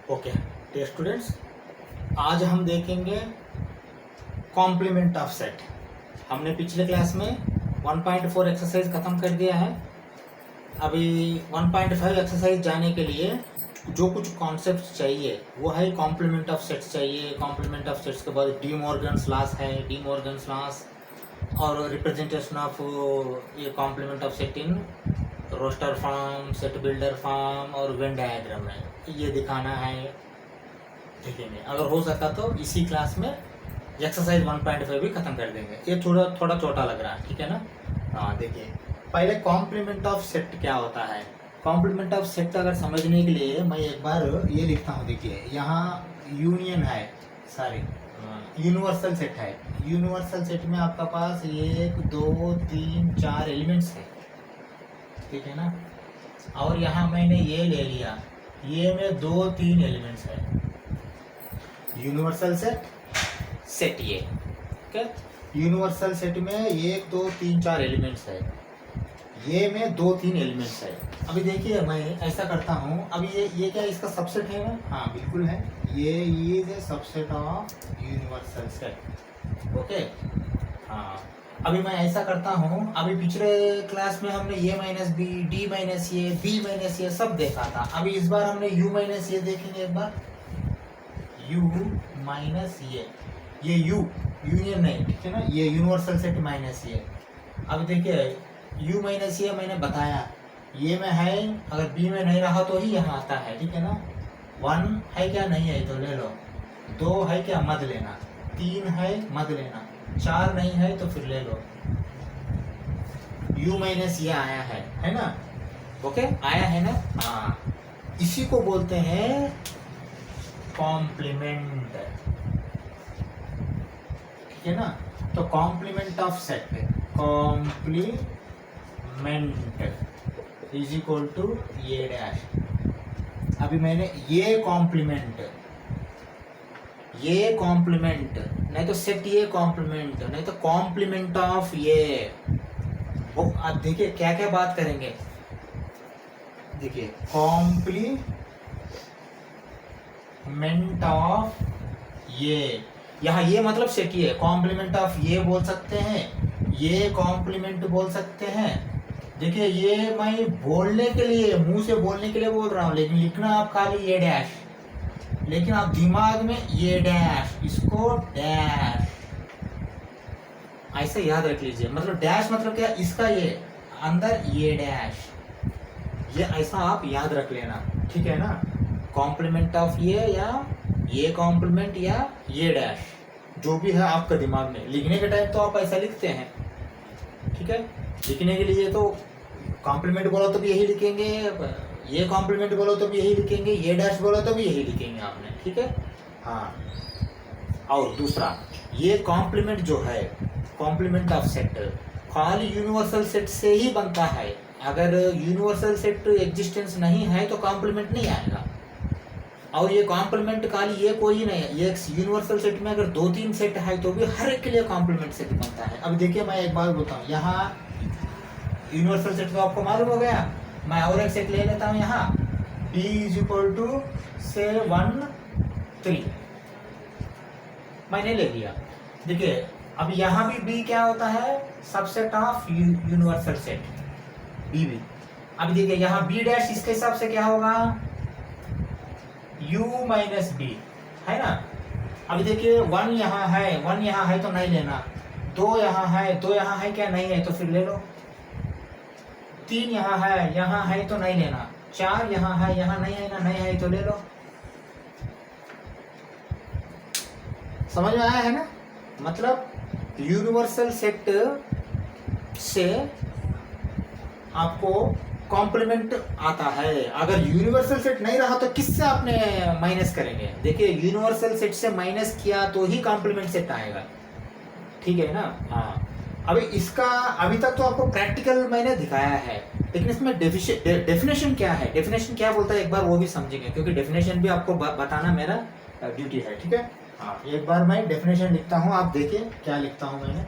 Okay dear students, आज हम देखेंगे कॉम्प्लीमेंट ऑफ सेट। हमने पिछले क्लास में 1.4 एक्सरसाइज ख़त्म कर दिया है। अभी 1.5 एक्सरसाइज जाने के लिए जो कुछ कॉन्सेप्ट चाहिए वो है कॉम्प्लीमेंट ऑफ सेट्स चाहिए। कॉम्प्लीमेंट ऑफ सेट्स के बाद डी मॉर्गन्स लॉस है, डी मॉर्गन्स लॉस और रिप्रेजेंटेशन ऑफ ये complement of set in roster form, set builder form और वेन डायग्राम है, ये दिखाना है। देखेंगे अगर हो सका तो इसी क्लास में एक्सरसाइज 1.5 भी खत्म कर देंगे। ये थोड़ा छोटा लग रहा है, ठीक है ना। हाँ देखिए, पहले कॉम्प्लीमेंट ऑफ सेट क्या होता है। कॉम्प्लीमेंट ऑफ सेट अगर समझने के लिए मैं एक बार ये लिखता हूँ। देखिए यहाँ यूनियन है, सॉरी यूनिवर्सल सेट है। यूनिवर्सल सेट में आपका पास 1 2 3 4 एलिमेंट्स है, ठीक है ना। और यहाँ मैंने ये ले लिया, ये में 2 3 एलिमेंट्स है। यूनिवर्सल सेट ये ओके। यूनिवर्सल सेट में 1 2 3 4 एलिमेंट्स है, ये में 2 3 एलिमेंट्स है। अभी देखिए मैं ऐसा करता हूँ, अभी ये क्या इसका सबसेट है ना। हाँ बिल्कुल है, ये is a subset of universal set, okay. हाँ अभी मैं ऐसा करता हूँ, अभी पिछले क्लास में हमने ये माइनस बी, डी माइनस ये, बी माइनस ये सब देखा था। अभी इस बार हमने यू माइनस ये देखेंगे एक बार। यू माइनस ये यू यूनियन नहीं, ठीक है ना, ये यूनिवर्सल सेट माइनस ये। अब देखिए यू माइनस ये मैंने बताया, ये में है, अगर बी में नहीं रहा तो ही यहाँ आता है, ठीक है ना। 1 है क्या, नहीं है तो ले लो। 2 है क्या, मत लेना। 3 है मत लेना। 4 नहीं है तो फिर ले लो। यू माइनस ये आया है ना, ओके आया है ना। हाँ इसी को बोलते हैं कॉम्प्लीमेंट, ठीक है ना। तो complement of set, complement is equal to ये डैश। अभी मैंने ये कॉम्प्लीमेंट नहीं तो सेट ये कॉम्प्लीमेंट, नहीं तो कॉम्प्लीमेंट ऑफ ये। वो अब देखिए क्या क्या बात करेंगे। देखिए कॉम्प्लीमेंट ऑफ ये, यहाँ ये मतलब सेट ये, कॉम्प्लीमेंट ऑफ ये बोल सकते हैं, ये कॉम्प्लीमेंट बोल सकते हैं। देखिए ये मैं बोलने के लिए, मुंह से बोलने के लिए बोल रहा हूँ, लेकिन लिखना आप खाली ये डैश, लेकिन आप दिमाग में ये डैश, इसको डैश ऐसे याद रख लीजिए। मतलब डैश मतलब क्या, इसका ये अंदर ये डैश, ये ऐसा आप याद रख लेना, ठीक है ना। कॉम्प्लीमेंट ऑफ ये, या ये कॉम्प्लीमेंट, या ये डैश, जो भी है आपका दिमाग में। लिखने के टाइम तो आप ऐसा लिखते हैं, ठीक है। लिखने के लिए तो कॉम्प्लीमेंट बोलो तो भी यही लिखेंगे, ये कॉम्प्लीमेंट बोलो तो भी यही लिखेंगे, ये डैश बोलो तो भी यही लिखेंगे आपने, ठीक है। हाँ और दूसरा ये कॉम्प्लीमेंट जो है, कॉम्प्लीमेंट ऑफ सेट खाली यूनिवर्सल सेट से ही बनता है। अगर यूनिवर्सल सेट एग्जिस्टेंस नहीं है तो कॉम्प्लीमेंट नहीं आएगा। और ये कॉम्प्लीमेंट खाली ये कोई नहीं है, ये यूनिवर्सल सेट में अगर 2 3 सेट है तो भी हर एक के लिए कॉम्प्लीमेंट सेट बनता है। अब देखिए मैं एक बात बोलता हूँ, यहाँ यूनिवर्सल सेट तो आपको मालूम हो गया। मैं और एक सेट ले लेता हूँ यहाँ, b इज इक्वल टू से 1 3 मैंने ले लिया। देखिए अब यहाँ भी b क्या होता है, subset of universal set b भी। अब देखिए यहाँ b डैश इसके हिसाब से क्या होगा, u माइनस बी, है ना। अभी देखिए 1 यहाँ है तो नहीं लेना। 2 यहाँ है क्या, नहीं है तो फिर ले लो। 3 यहाँ है तो नहीं लेना। 4 यहाँ नहीं है ना, नहीं है तो ले लो। समझ में आया है ना। मतलब यूनिवर्सल सेट से आपको कॉम्प्लीमेंट आता है। अगर यूनिवर्सल सेट नहीं रहा तो किससे आपने माइनस करेंगे। देखिए यूनिवर्सल सेट से माइनस किया तो ही कॉम्प्लीमेंट सेट आएगा, ठीक है ना। हाँ अभी इसका अभी तक तो आपको प्रैक्टिकल मैंने दिखाया है, लेकिन इसमें डेफिनेशन क्या है, डेफिनेशन क्या बोलता है एक बार वो भी समझेंगे, क्योंकि डेफिनेशन भी आपको बताना मेरा ड्यूटी है, ठीक है। हाँ एक बार मैं डेफिनेशन लिखता हूँ, आप देखिए क्या लिखता हूँ मैंने।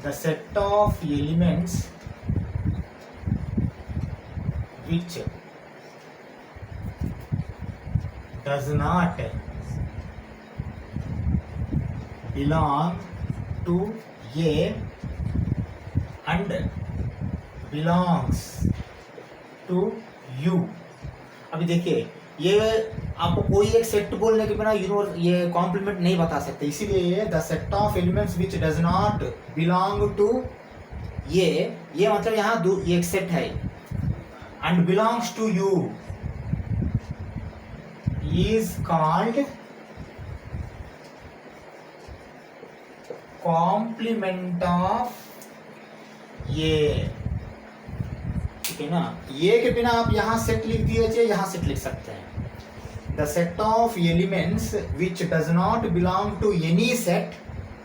the set of elements which does not belong to A and belongs to U। अभी देखिए, ये आपको कोई एक सेट बोलने के बिना ये कॉम्प्लीमेंट नहीं बता सकते, इसीलिए the set of elements which does not belong to ये मतलब यहाँ ये एक सेट है, and belongs to U is called complement of ये। ठीक है ना, ये के बिना आप यहाँ सेट लिख दिए, यहाँ सेट लिख सकते हैं। The set of elements which does not belong to any set,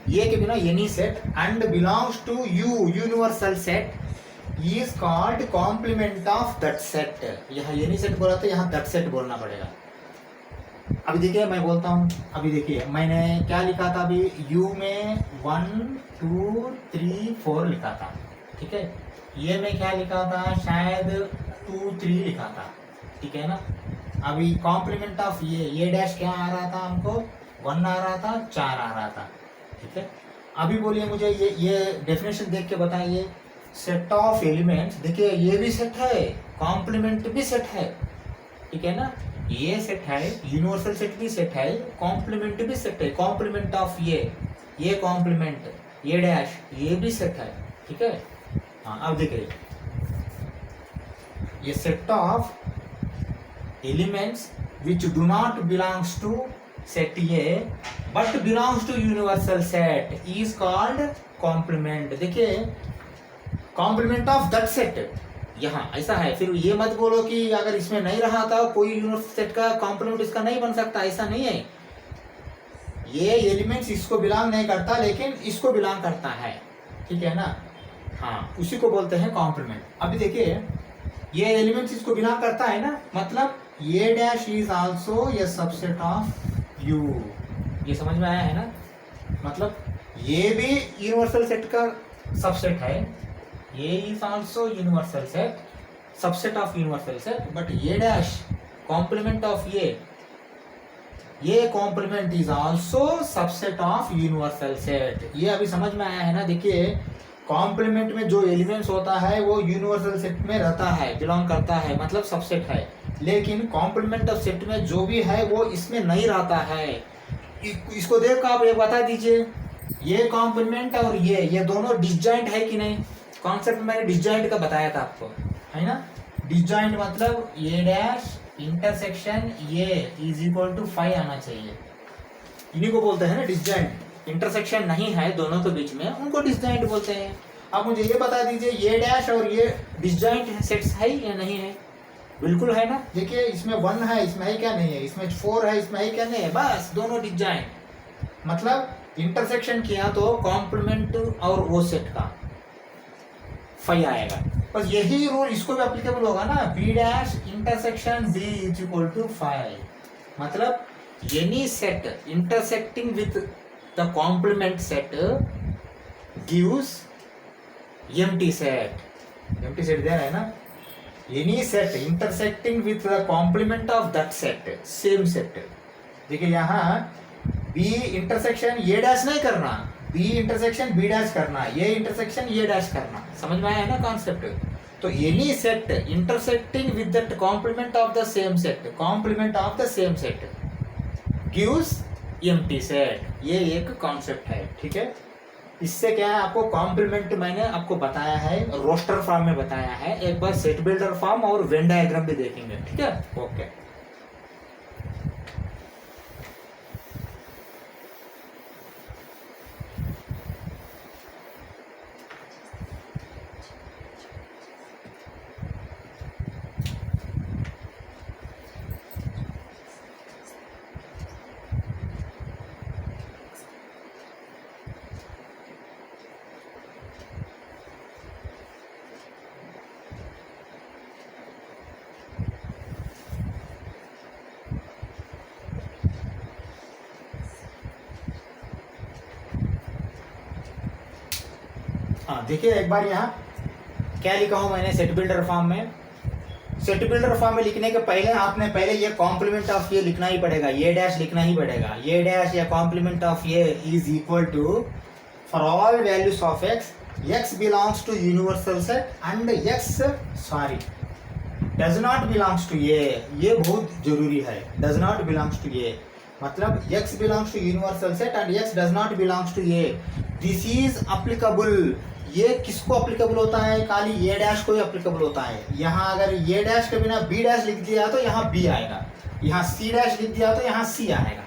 ये के बिना any set, and belongs to U universal set is called complement of that set. यहाँ एनी सेट बोला तो यहाँ दैट सेट बोलना पड़ेगा। अभी देखिए मैं बोलता हूँ, अभी देखिए मैंने क्या लिखा था, अभी यू में 1 2 3 4 लिखा था। ठीक है, ये में क्या लिखा था, शायद 2 3 लिखा था। ठीक है ना, अभी कॉम्प्लीमेंट ऑफ ये डैश क्या आ रहा था हमको, 1 आ रहा था, 4 आ रहा था। ठीक है, अभी बोलिए मुझे ये डेफिनेशन देख के बताइए। सेट ऑफ एलिमेंट्स, देखिए ये भी सेट है, कॉम्प्लीमेंट भी सेट है। ठीक है ना, ये सेट है, यूनिवर्सल सेट भी सेट है, कॉम्प्लीमेंट भी सेट है। कॉम्प्लीमेंट ऑफ ये कॉम्प्लीमेंट, ये डैश, ये भी सेट है। ठीक है, हाँ अब देखिए, ये set of elements which do not belongs to set A but belongs to universal set is called complement. देखिए, कॉम्प्लीमेंट ऑफ दैट सेट यहाँ ऐसा है। फिर ये मत बोलो कि अगर इसमें नहीं रहा था कोई यूनिवर्सल सेट का कॉम्प्लीमेंट इसका नहीं बन सकता, ऐसा नहीं है। ये एलिमेंट्स इसको बिलोंग नहीं करता, लेकिन इसको बिलोंग करता है। ठीक है ना, हाँ उसी को बोलते हैं कॉम्प्लीमेंट। अभी देखिए, ये एलिमेंट्स इसको बिलोंग करता है ना, मतलब ये dash is also a subset of you. ये समझ में आया है ना, मतलब ये भी यूनिवर्सल सेट का सबसेट है, ये is also universal set, subset of universal set, but ये डैश कॉम्प्लीमेंट ऑफ ये complement is also subset of universal set. ये अभी समझ में आया है ना। देखिए, कॉम्प्लीमेंट में जो एलिमेंट्स होता है वो यूनिवर्सल सेट में रहता है, बिलोंग करता है, मतलब सबसेट है। लेकिन कॉम्प्लीमेंट ऑफ सेट में जो भी है वो इसमें नहीं रहता है। इसको देख कर आप ये बता दीजिए, ये कॉम्प्लीमेंट और ये दोनों डिसजॉइंट है कि नहीं। कॉन्सेप्ट मैंने डिसजॉइंट का बताया था आपको, है ना। डिसजॉइंट मतलब ये डैश इंटरसेक्शन ये इज इक्वल टू 5 आना चाहिए, इन्हीं को बोलते हैं ना डिसजॉइंट। इंटरसेक्शन नहीं है दोनों के बीच में, उनको डिसजॉइंट बोलते हैं। आप मुझे ये बता दीजिए, ये डैश और ये डिसजॉइंट सेट्स है या नहीं है। बिल्कुल है ना। देखिए, इसमें 1 है, इसमें है क्या नहीं है, इसमें 4 है, इसमें है क्या नहीं है, बस दोनों डिसजॉइंट। मतलब इंटरसेक्शन किया तो कॉम्प्लीमेंट और वो सेट का 5 आएगा। बस यही रूल इसको भी एप्लीकेबल होगा ना, B dash intersection B is equal to 5। मतलब any set intersecting with the complement set gives empty set। empty set दिया है ना। any set intersecting with the complement of that set, same set। देखिए यहाँ b intersection A dash नहीं करना, b intersection b dash करना, ये intersection A dash करना। समझ में आया है ना कॉन्सेप्ट। तो any set intersecting with that complement of the same set, complement of the same set gives empty set, ये एक कॉन्सेप्ट है। ठीक है, इससे क्या है, आपको कॉम्प्लीमेंट मैंने आपको बताया है, रोस्टर फॉर्म में बताया है। एक बार सेट बिल्डर फॉर्म और वेन डायग्राम भी देखेंगे। ठीक है, ओके। हाँ देखिए एक बार यहाँ क्या लिखा हूँ मैंने सेट बिल्डर फॉर्म में। सेट बिल्डर फॉर्म में लिखने के पहले आपने पहले ये कॉम्प्लीमेंट ऑफ ये लिखना ही पड़ेगा, ये डैश लिखना ही पड़ेगा। ये डैश या कॉम्प्लीमेंट ऑफ ये is equal to for all values of x, x belongs to universal set and X does not belongs to ये बहुत जरूरी है। डज नॉट बिलोंग्स टू ये मतलब x belongs to universal set and x does not belongs to ये। This is applicable. ये किसको applicable होता है? खाली ये डैश को ही अप्लीकेबल होता है। यहाँ अगर ये डैश के बिना बी डैश लिख दिया तो यहाँ बी आएगा, यहाँ सी डैश लिख दिया तो यहाँ सी आएगा।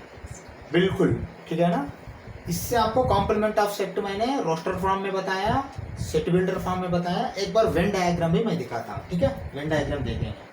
बिल्कुल ठीक है ना। इससे आपको कॉम्प्लीमेंट ऑफ सेट मैंने रोस्टर फॉर्म में बताया, सेट बिल्डर फॉर्म में बताया। एक बार वेन डायग्राम भी मैं दिखाता हूँ, ठीक है। वेन डायग्राम देखेंगे।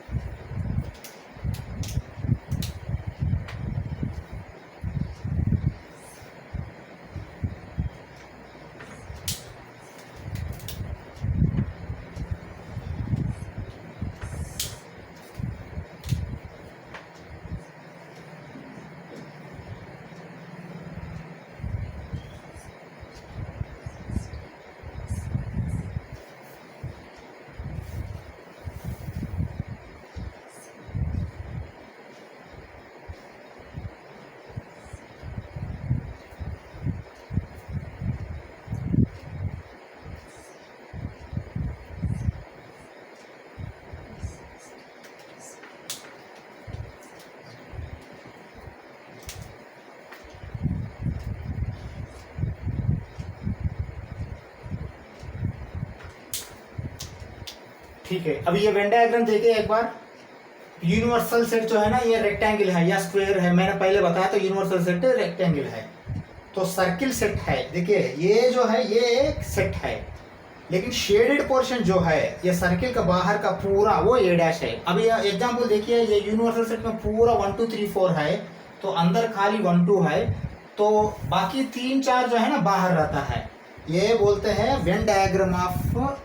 ठीक है, अभी ये वेन डायग्राम देखिए एक बार। यूनिवर्सल सेट जो है ना ये रेक्टेंगल है या स्क्वायर है, मैंने पहले बताया तो यूनिवर्सल सेट रेक्टेंगल है। तो सर्किल सेट है, देखिए ये जो है ये एक सेट है, लेकिन शेडेड पोर्शन जो है ये सर्किल का बाहर का पूरा वो ए डैश है। अभी एग्जांपल देखिए, ये यूनिवर्सल सेट में पूरा 1 2 3 4 है, तो अंदर खाली 1 2 है, तो बाकी 3 4 जो है ना बाहर रहता है। ये बोलते हैं Venn diagram of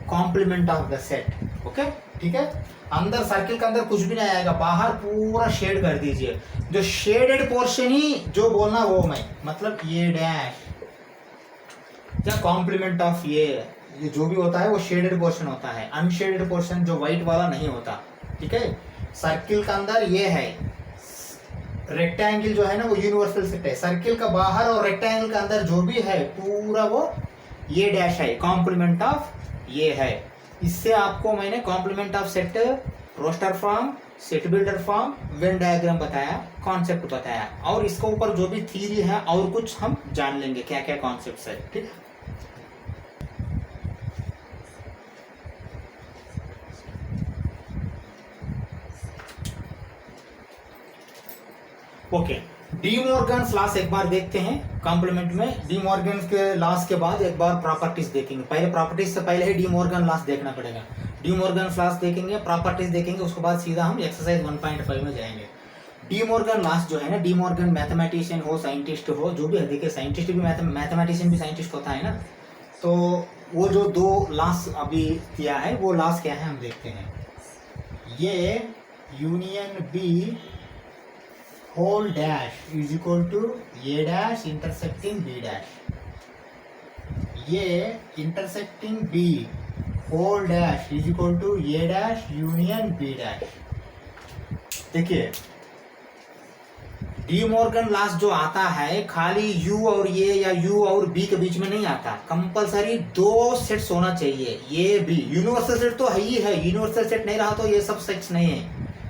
complement of the set. Okay ठीक है। अंदर सर्किल के अंदर कुछ भी नहीं आएगा, बाहर पूरा शेड कर दीजिए। जो शेडेड पोर्शन ही जो बोलना वो मैं मतलब ये डैश या कॉम्प्लीमेंट ऑफ ये जो भी होता है वो शेडेड पोर्शन होता है। अनशेडेड पोर्शन जो व्हाइट वाला नहीं होता, ठीक है। सर्किल का अंदर ये है, रेक्टेंगल जो है ना वो यूनिवर्सल सेट है। सर्किल का बाहर और रेक्टेंगल का अंदर जो भी है पूरा वो ये डैश है, कॉम्प्लीमेंट ऑफ ये है। इससे आपको मैंने complement of set, roster form, set builder form, Venn diagram बताया, कॉन्सेप्ट बताया, और इसके ऊपर जो भी थ्योरी है और कुछ हम जान लेंगे क्या क्या कॉन्सेप्ट है, ठीक है। ओके, डी मॉर्गन्स लॉस एक बार देखते हैं कॉम्प्लीमेंट में। डी मॉर्गन्स के लॉस के बाद एक बार प्रॉपर्टीज देखेंगे। पहले प्रॉपर्टीज से पहले ही डी मॉर्गन लॉस देखना पड़ेगा। डी मॉर्गन लॉस देखेंगे, प्रॉपर्टीज देखेंगे, उसके बाद सीधा हम एक्सरसाइज 1.5 में जाएंगे। डी मॉर्गन लॉस जो है ना, डी मॉर्गन मैथमेटिशियन हो, साइंटिस्ट हो, जो भी है, देखिए साइंटिस्ट भी मैथमेटिशियन भी साइंटिस्ट होता है ना, तो वो जो 2 लॉस अभी किया है वो लॉस क्या है हम देखते हैं। ये union B whole dash is equal to A dash intersecting B dash. ये intersecting B whole dash is equal to A dash union B dash. देखिए डी मॉर्गन लॉस जो आता है खाली यू और ये या यू और बी के बीच में नहीं आता, कंपलसरी 2 सेट्स होना चाहिए। ये बी यूनिवर्सल सेट तो है ही है, यूनिवर्सल सेट नहीं रहा तो ये सब सेट्स नहीं है।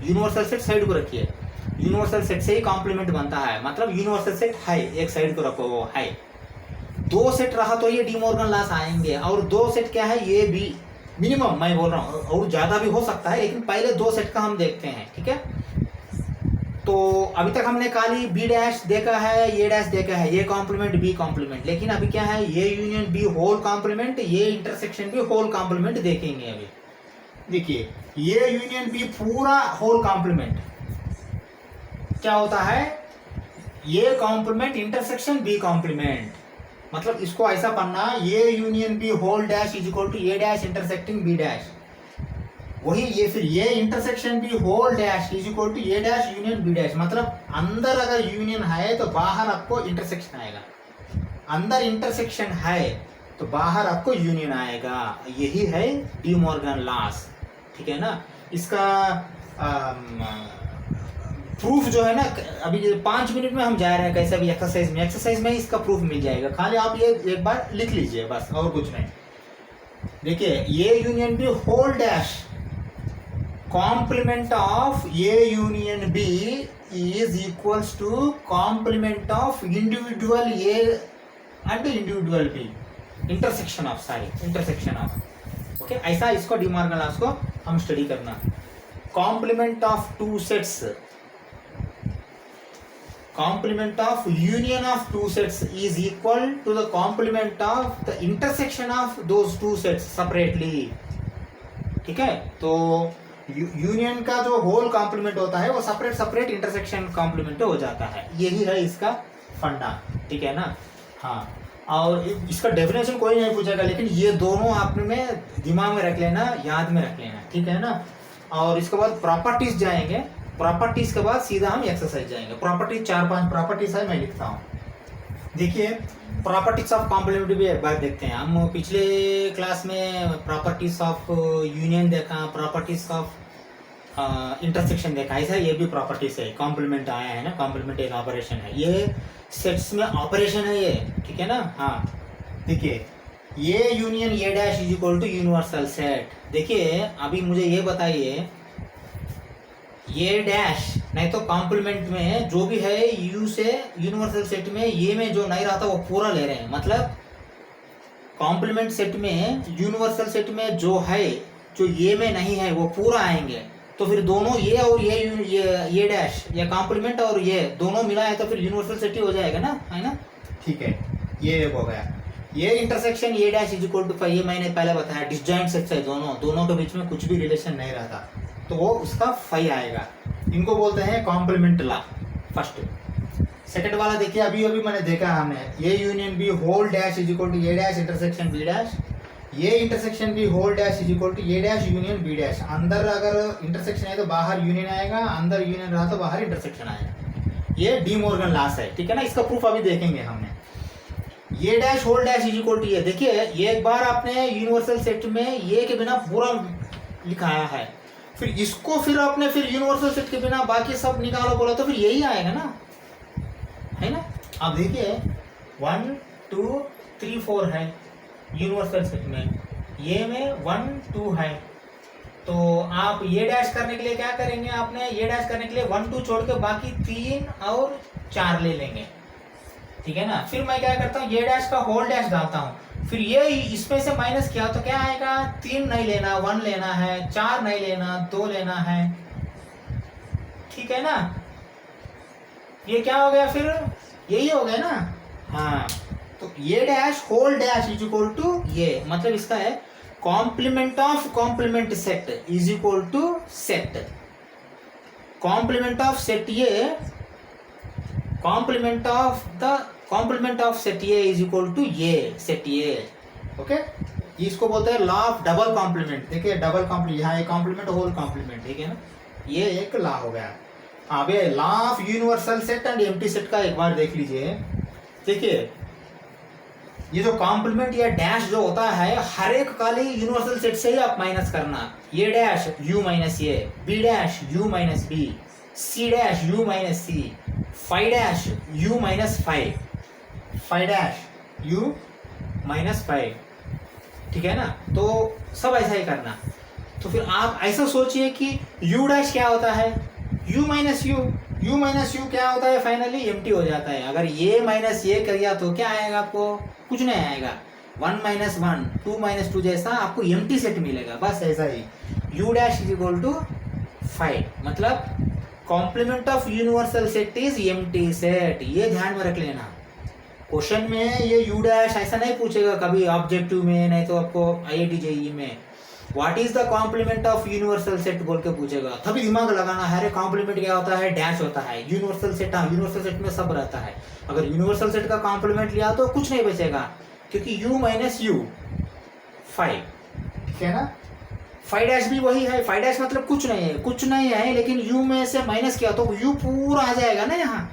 यूनिवर्सल सेट साइड को रखिए, यूनिवर्सल सेट से ही कॉम्प्लीमेंट बनता है, मतलब यूनिवर्सल सेट है, एक साइड को रखो वो है। 2 सेट रहा तो ये डी मॉर्गन लॉस आएंगे, और 2 सेट क्या है ये भी मिनिमम मैं बोल रहा हूँ, और ज्यादा भी हो सकता है, लेकिन पहले 2 सेट का हम देखते हैं, ठीक है। तो अभी तक हमने खाली बी डैश देखा है, ये डैश देखा है, ये कॉम्प्लीमेंट बी कॉम्प्लीमेंट, लेकिन अभी क्या है ये यूनियन बी होल कॉम्प्लीमेंट, ये इंटरसेक्शन बी होल कॉम्प्लीमेंट देखेंगे। अभी देखिए ये यूनियन बी पूरा होल कॉम्प्लीमेंट क्या होता है, ये कॉम्प्लीमेंट इंटरसेक्शन बी कॉम्प्लीमेंट, मतलब इसको ऐसा पढ़ना, ये union B whole dash is equal to A dash intersecting B dash. वही ये फिर ये intersection B whole dash is equal to A dash union B dash, मतलब अंदर अगर यूनियन है तो बाहर आपको इंटरसेक्शन आएगा। अंदर इंटरसेक्शन है तो बाहर आपको यूनियन आएगा। यही है डी मॉर्गन लॉस, ठीक है ना। इसका प्रूफ जो है ना, अभी 5 मिनट में हम जा रहे हैं कैसे भी एक्सरसाइज में इसका प्रूफ मिल जाएगा। खाली आप ये एक बार लिख लीजिए बस, और कुछ नहीं। देखिए A union B whole dash complement of A union B is equals to complement of individual A and individual B, intersection of, okay. ऐसा इसको डी मॉर्गन लॉस को हम स्टडी करना। Complement of two sets, complement of union of two sets is equal to the complement of the intersection of those two sets separately, ठीक है। तो union का जो होल कॉम्प्लीमेंट होता है वो सेपरेट इंटरसेक्शन कॉम्प्लीमेंट हो जाता है। यही है इसका फंडा, ठीक है ना। हाँ, और इसका डेफिनेशन कोई नहीं पूछेगा, लेकिन ये दोनों आपने दिमाग में रख लेना, याद में रख लेना, ठीक है ना। और इसके बाद प्रॉपर्टीज जाएंगे, प्रॉपर्टीज के बाद सीधा हम एक्सरसाइज जाएंगे। प्रॉपर्टीज 4-5 प्रॉपर्टीज है, मैं लिखता हूँ। देखिए प्रॉपर्टीज ऑफ कॉम्प्लीमेंट भी एक बार देखते हैं। हम पिछले क्लास में प्रॉपर्टीज ऑफ यूनियन देखा, प्रॉपर्टीज ऑफ इंटरसेक्शन देखा। ऐसा ये भी प्रॉपर्टीज है, कॉम्प्लीमेंट आया है ना। कॉम्प्लीमेंट एक ऑपरेशन है, ये सेट्स में ऑपरेशन है ये, ठीक है ना। हाँ देखिए, ये union A dash is equal to universal set. देखिए अभी मुझे ये बताइए, ये डैश नहीं तो कॉम्प्लीमेंट में जो भी है यू से यूनिवर्सल सेट में ये में जो नहीं रहता वो पूरा ले रहे हैं। मतलब कॉम्प्लीमेंट सेट में यूनिवर्सल सेट में जो है, जो ये में नहीं है वो पूरा आएंगे। तो फिर दोनों ये और ये डैश या कॉम्प्लीमेंट और ये दोनों मिला है तो फिर यूनिवर्सल सेट ही हो जाएगा ना, है ना। ठीक है, ये हो गया। ये intersection A dash is equal to, ये मैंने पहले बताया डिसजॉइंट सेट्स है, दोनों के बीच में कुछ भी रिलेशन नहीं रहता तो वो उसका फाई आएगा। इनको बोलते हैं कॉम्प्लीमेंट लॉ। फर्स्ट सेकंड वाला देखिए, अभी मैंने देखा हमने, A union B whole dash is equal to A dash intersection B dash, ये intersection B whole dash is equal to A dash union B dash. अंदर अगर इंटरसेक्शन है तो बाहर यूनियन आएगा, अंदर यूनियन रहा तो बाहर इंटरसेक्शन आएगा। ये डी मॉर्गन लॉस है, ठीक है ना। इसका प्रूफ अभी देखेंगे हमने। ये dash whole dash is equal to ये, देखिए एक बार आपने यूनिवर्सल सेट में ये के बिना पूरा लिखाया है, फिर इसको फिर आपने फिर यूनिवर्सल सेट के बिना बाकी सब निकालो बोला तो फिर यही आएगा ना, है ना। अब देखिए 1 2 3 4 है यूनिवर्सल सेट में, ये में 1 2 है। तो आप ये डैश करने के लिए क्या करेंगे, आपने ये डैश करने के लिए 1 2 छोड़ के बाकी 3 और 4 ले लेंगे, ठीक है ना। फिर मैं क्या करता हूँ, ये डैश का होल डैश डालता हूँ, फिर ये इसमें से माइनस किया तो क्या आएगा, 3 नहीं लेना, 1 लेना है, 4 नहीं लेना, 2 लेना है, ठीक है ना। ये क्या हो गया, फिर यही हो गया ना। हाँ, तो ये dash whole dash is equal to ये, मतलब इसका है complement of complement set is equal to set, complement of set ये, complement of the complement of set A is equal to ये सेट ए, ओके। इसको बोलते हैं लॉ ऑफ डबल कॉम्प्लीमेंट। देखिए डबल कॉम्प्लीमेंट, यहाँ एक कॉम्प्लीमेंट होल कॉम्प्लीमेंट, ठीक है ना। ये एक लॉ हो गया। अब ये law of universal set and empty set का एक बार देख लीजिए। देखिए ये जो कॉम्प्लीमेंट या डैश जो होता है, हर एक काली यूनिवर्सल सेट से ही आप माइनस करना। ये dash U minus A, B dash U minus B, C dash U minus C, five dash U minus 5, five dash U minus 5, ठीक है ना। तो सब ऐसा ही करना। तो फिर आप ऐसा सोचिए कि यू डैश क्या होता है, यू माइनस यू क्या होता है, फाइनली एम्प्टी हो जाता है। अगर ये माइनस ये कर दिया तो क्या आएगा, आपको कुछ नहीं आएगा। 1 माइनस 1 2 माइनस 2 जैसा आपको एम्प्टी सेट मिलेगा, बस ऐसा ही। U dash is equal to 5, मतलब complement of universal set is empty set. ये ध्यान में रख लेना। क्वेश्चन में ये यू डैश ऐसा नहीं पूछेगा कभी ऑब्जेक्टिव में, नहीं तो आपको IIT JEE में what is the complement of universal set बोल के पूछेगा, तभी दिमाग लगाना है। अरे कॉम्प्लीमेंट क्या होता है, डैश होता है। यूनिवर्सल सेट, हाँ यूनिवर्सल सेट में सब रहता है। अगर यूनिवर्सल सेट का कॉम्प्लीमेंट लिया तो कुछ नहीं बचेगा, क्योंकि यू माइनस यू 5, ठीक है ना। 5 डैश भी वही है, 5 डैश मतलब कुछ नहीं है, लेकिन u में से माइनस किया तो u पूरा आ जाएगा ना यहाँ,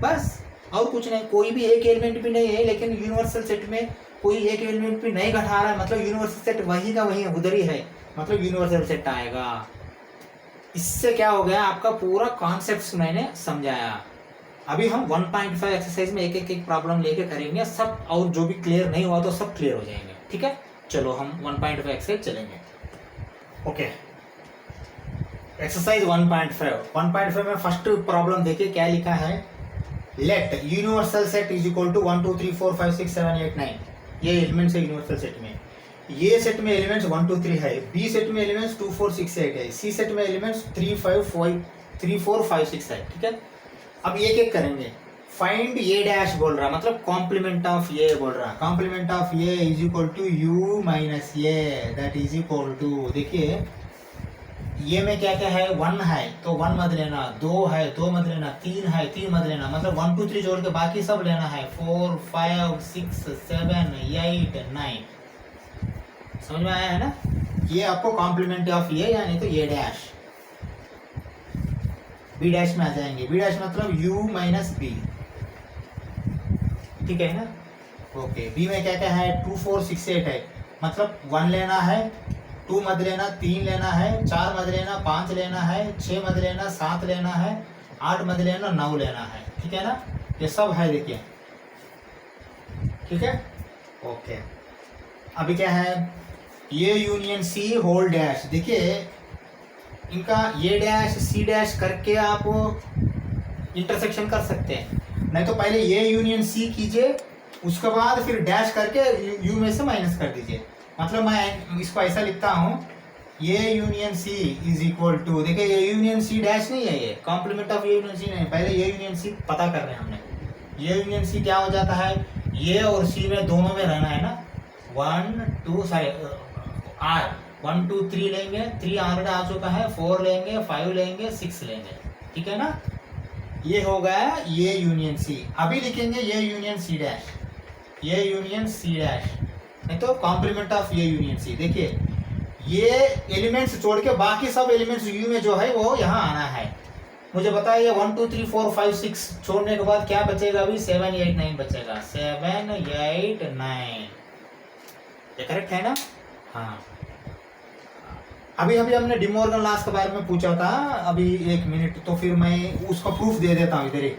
बस और कुछ नहीं, कोई भी एक एलिमेंट भी नहीं है, लेकिन यूनिवर्सल सेट में कोई एक एलिमेंट भी नहीं घटा रहा है, मतलब यूनिवर्सल सेट वही का वही उधर ही है, मतलब यूनिवर्सल सेट आएगा। इससे क्या हो गया, आपका पूरा कॉन्सेप्ट मैंने समझाया। अभी हम 1.5 एक्सरसाइज में एक एक प्रॉब्लम लेके करेंगे सब, और जो भी क्लियर नहीं हुआ तो सब क्लियर हो जाएंगे। ठीक है, चलो हम 1.5 एक्सरसाइज चलेंगे। ओके, एक्सरसाइज 1.5 में फर्स्ट प्रॉब्लम देखिए क्या लिखा है। Let universal set is equal to 1 2 3 4 5 6 7 8 9, ये एलिमेंट्स है यूनिवर्सल सेट में। ये सेट में एलिमेंट्स 1 2 3 है, बी सेट में एलिमेंट्स 2 4 6 8 है, सी सेट में एलिमेंट्स 3 4 5 6 है। ठीक है, अब एक एक करेंगे। फाइंड ए डैश बोल रहा, मतलब कॉम्प्लीमेंट ऑफ ए बोल रहा। Complement of A is equal to U minus A, that is equal to, देखिए ये में क्या क्या है, 1 है तो 1 मत लेना, 2 है 2 मत लेना, 3 है 3 मत लेना, मतलब 1 2 3 जोड़ के बाकी सब लेना है, 4 5 6 7 8 9। समझ में आया है ना? ये आपको कॉम्प्लीमेंट ऑफ ए यानी तो ए डैश। बी डैश में आ जाएंगे, बी डैश मतलब u माइनस बी। ठीक है ना? ओके, बी में क्या क्या है, 2 4 6 8 है, मतलब 1 लेना है, 2 मत लेना, 3 लेना है, 4 मत लेना, 5 लेना है, 6 मत लेना, 7 लेना है, 8 मत लेना, 9 लेना है। ठीक है ना? ये सब है, देखिए। ठीक है, ओके। अभी क्या है, ये यूनियन सी होल डैश। देखिए इनका ये डैश सी डैश करके आप इंटरसेक्शन कर सकते हैं, नहीं तो पहले ये यूनियन सी कीजिए, उसके बाद फिर डैश करके यू में से माइनस कर दीजिए। मतलब मैं इसको ऐसा लिखता हूँ, ये union C is equal to, देखिए ये यूनियन सी डैश नहीं है, ये कॉम्प्लीमेंट ऑफ ये यूनियन सी नहीं, पहले ये यूनियन सी पता कर रहे हैं हमने। ये यूनियन सी क्या हो जाता है, ये और सी में दोनों में रहना है ना, 1 2 आर 1 2 3 लेंगे, 3 ऑलरेडी आ चुका है, 4 लेंगे, 5 लेंगे, 6 लेंगे। ठीक है ना? ये हो गया ये यूनियन सी। अभी लिखेंगे ये यूनियन सी डैश, ये यूनियन सी डैश, नहीं तो कॉम्प्लीमेंट ऑफ ये यूनियन सी। देखिए ये एलिमेंट्स छोड़ के बाकी सब एलिमेंट्स यू में जो है वो यहाँ आना है। मुझे बताइए 1 2 3 4 5 6 छोड़ने के बाद क्या बचेगा, अभी 7 8 9 बचेगा, 7 8 9। ये करेक्ट है ना? हाँ। अभी हमने डी मॉर्गन लॉस के बारे में पूछा था, अभी 1 मिनट, तो फिर मैं उसका प्रूफ दे देता हूँ इधर ही।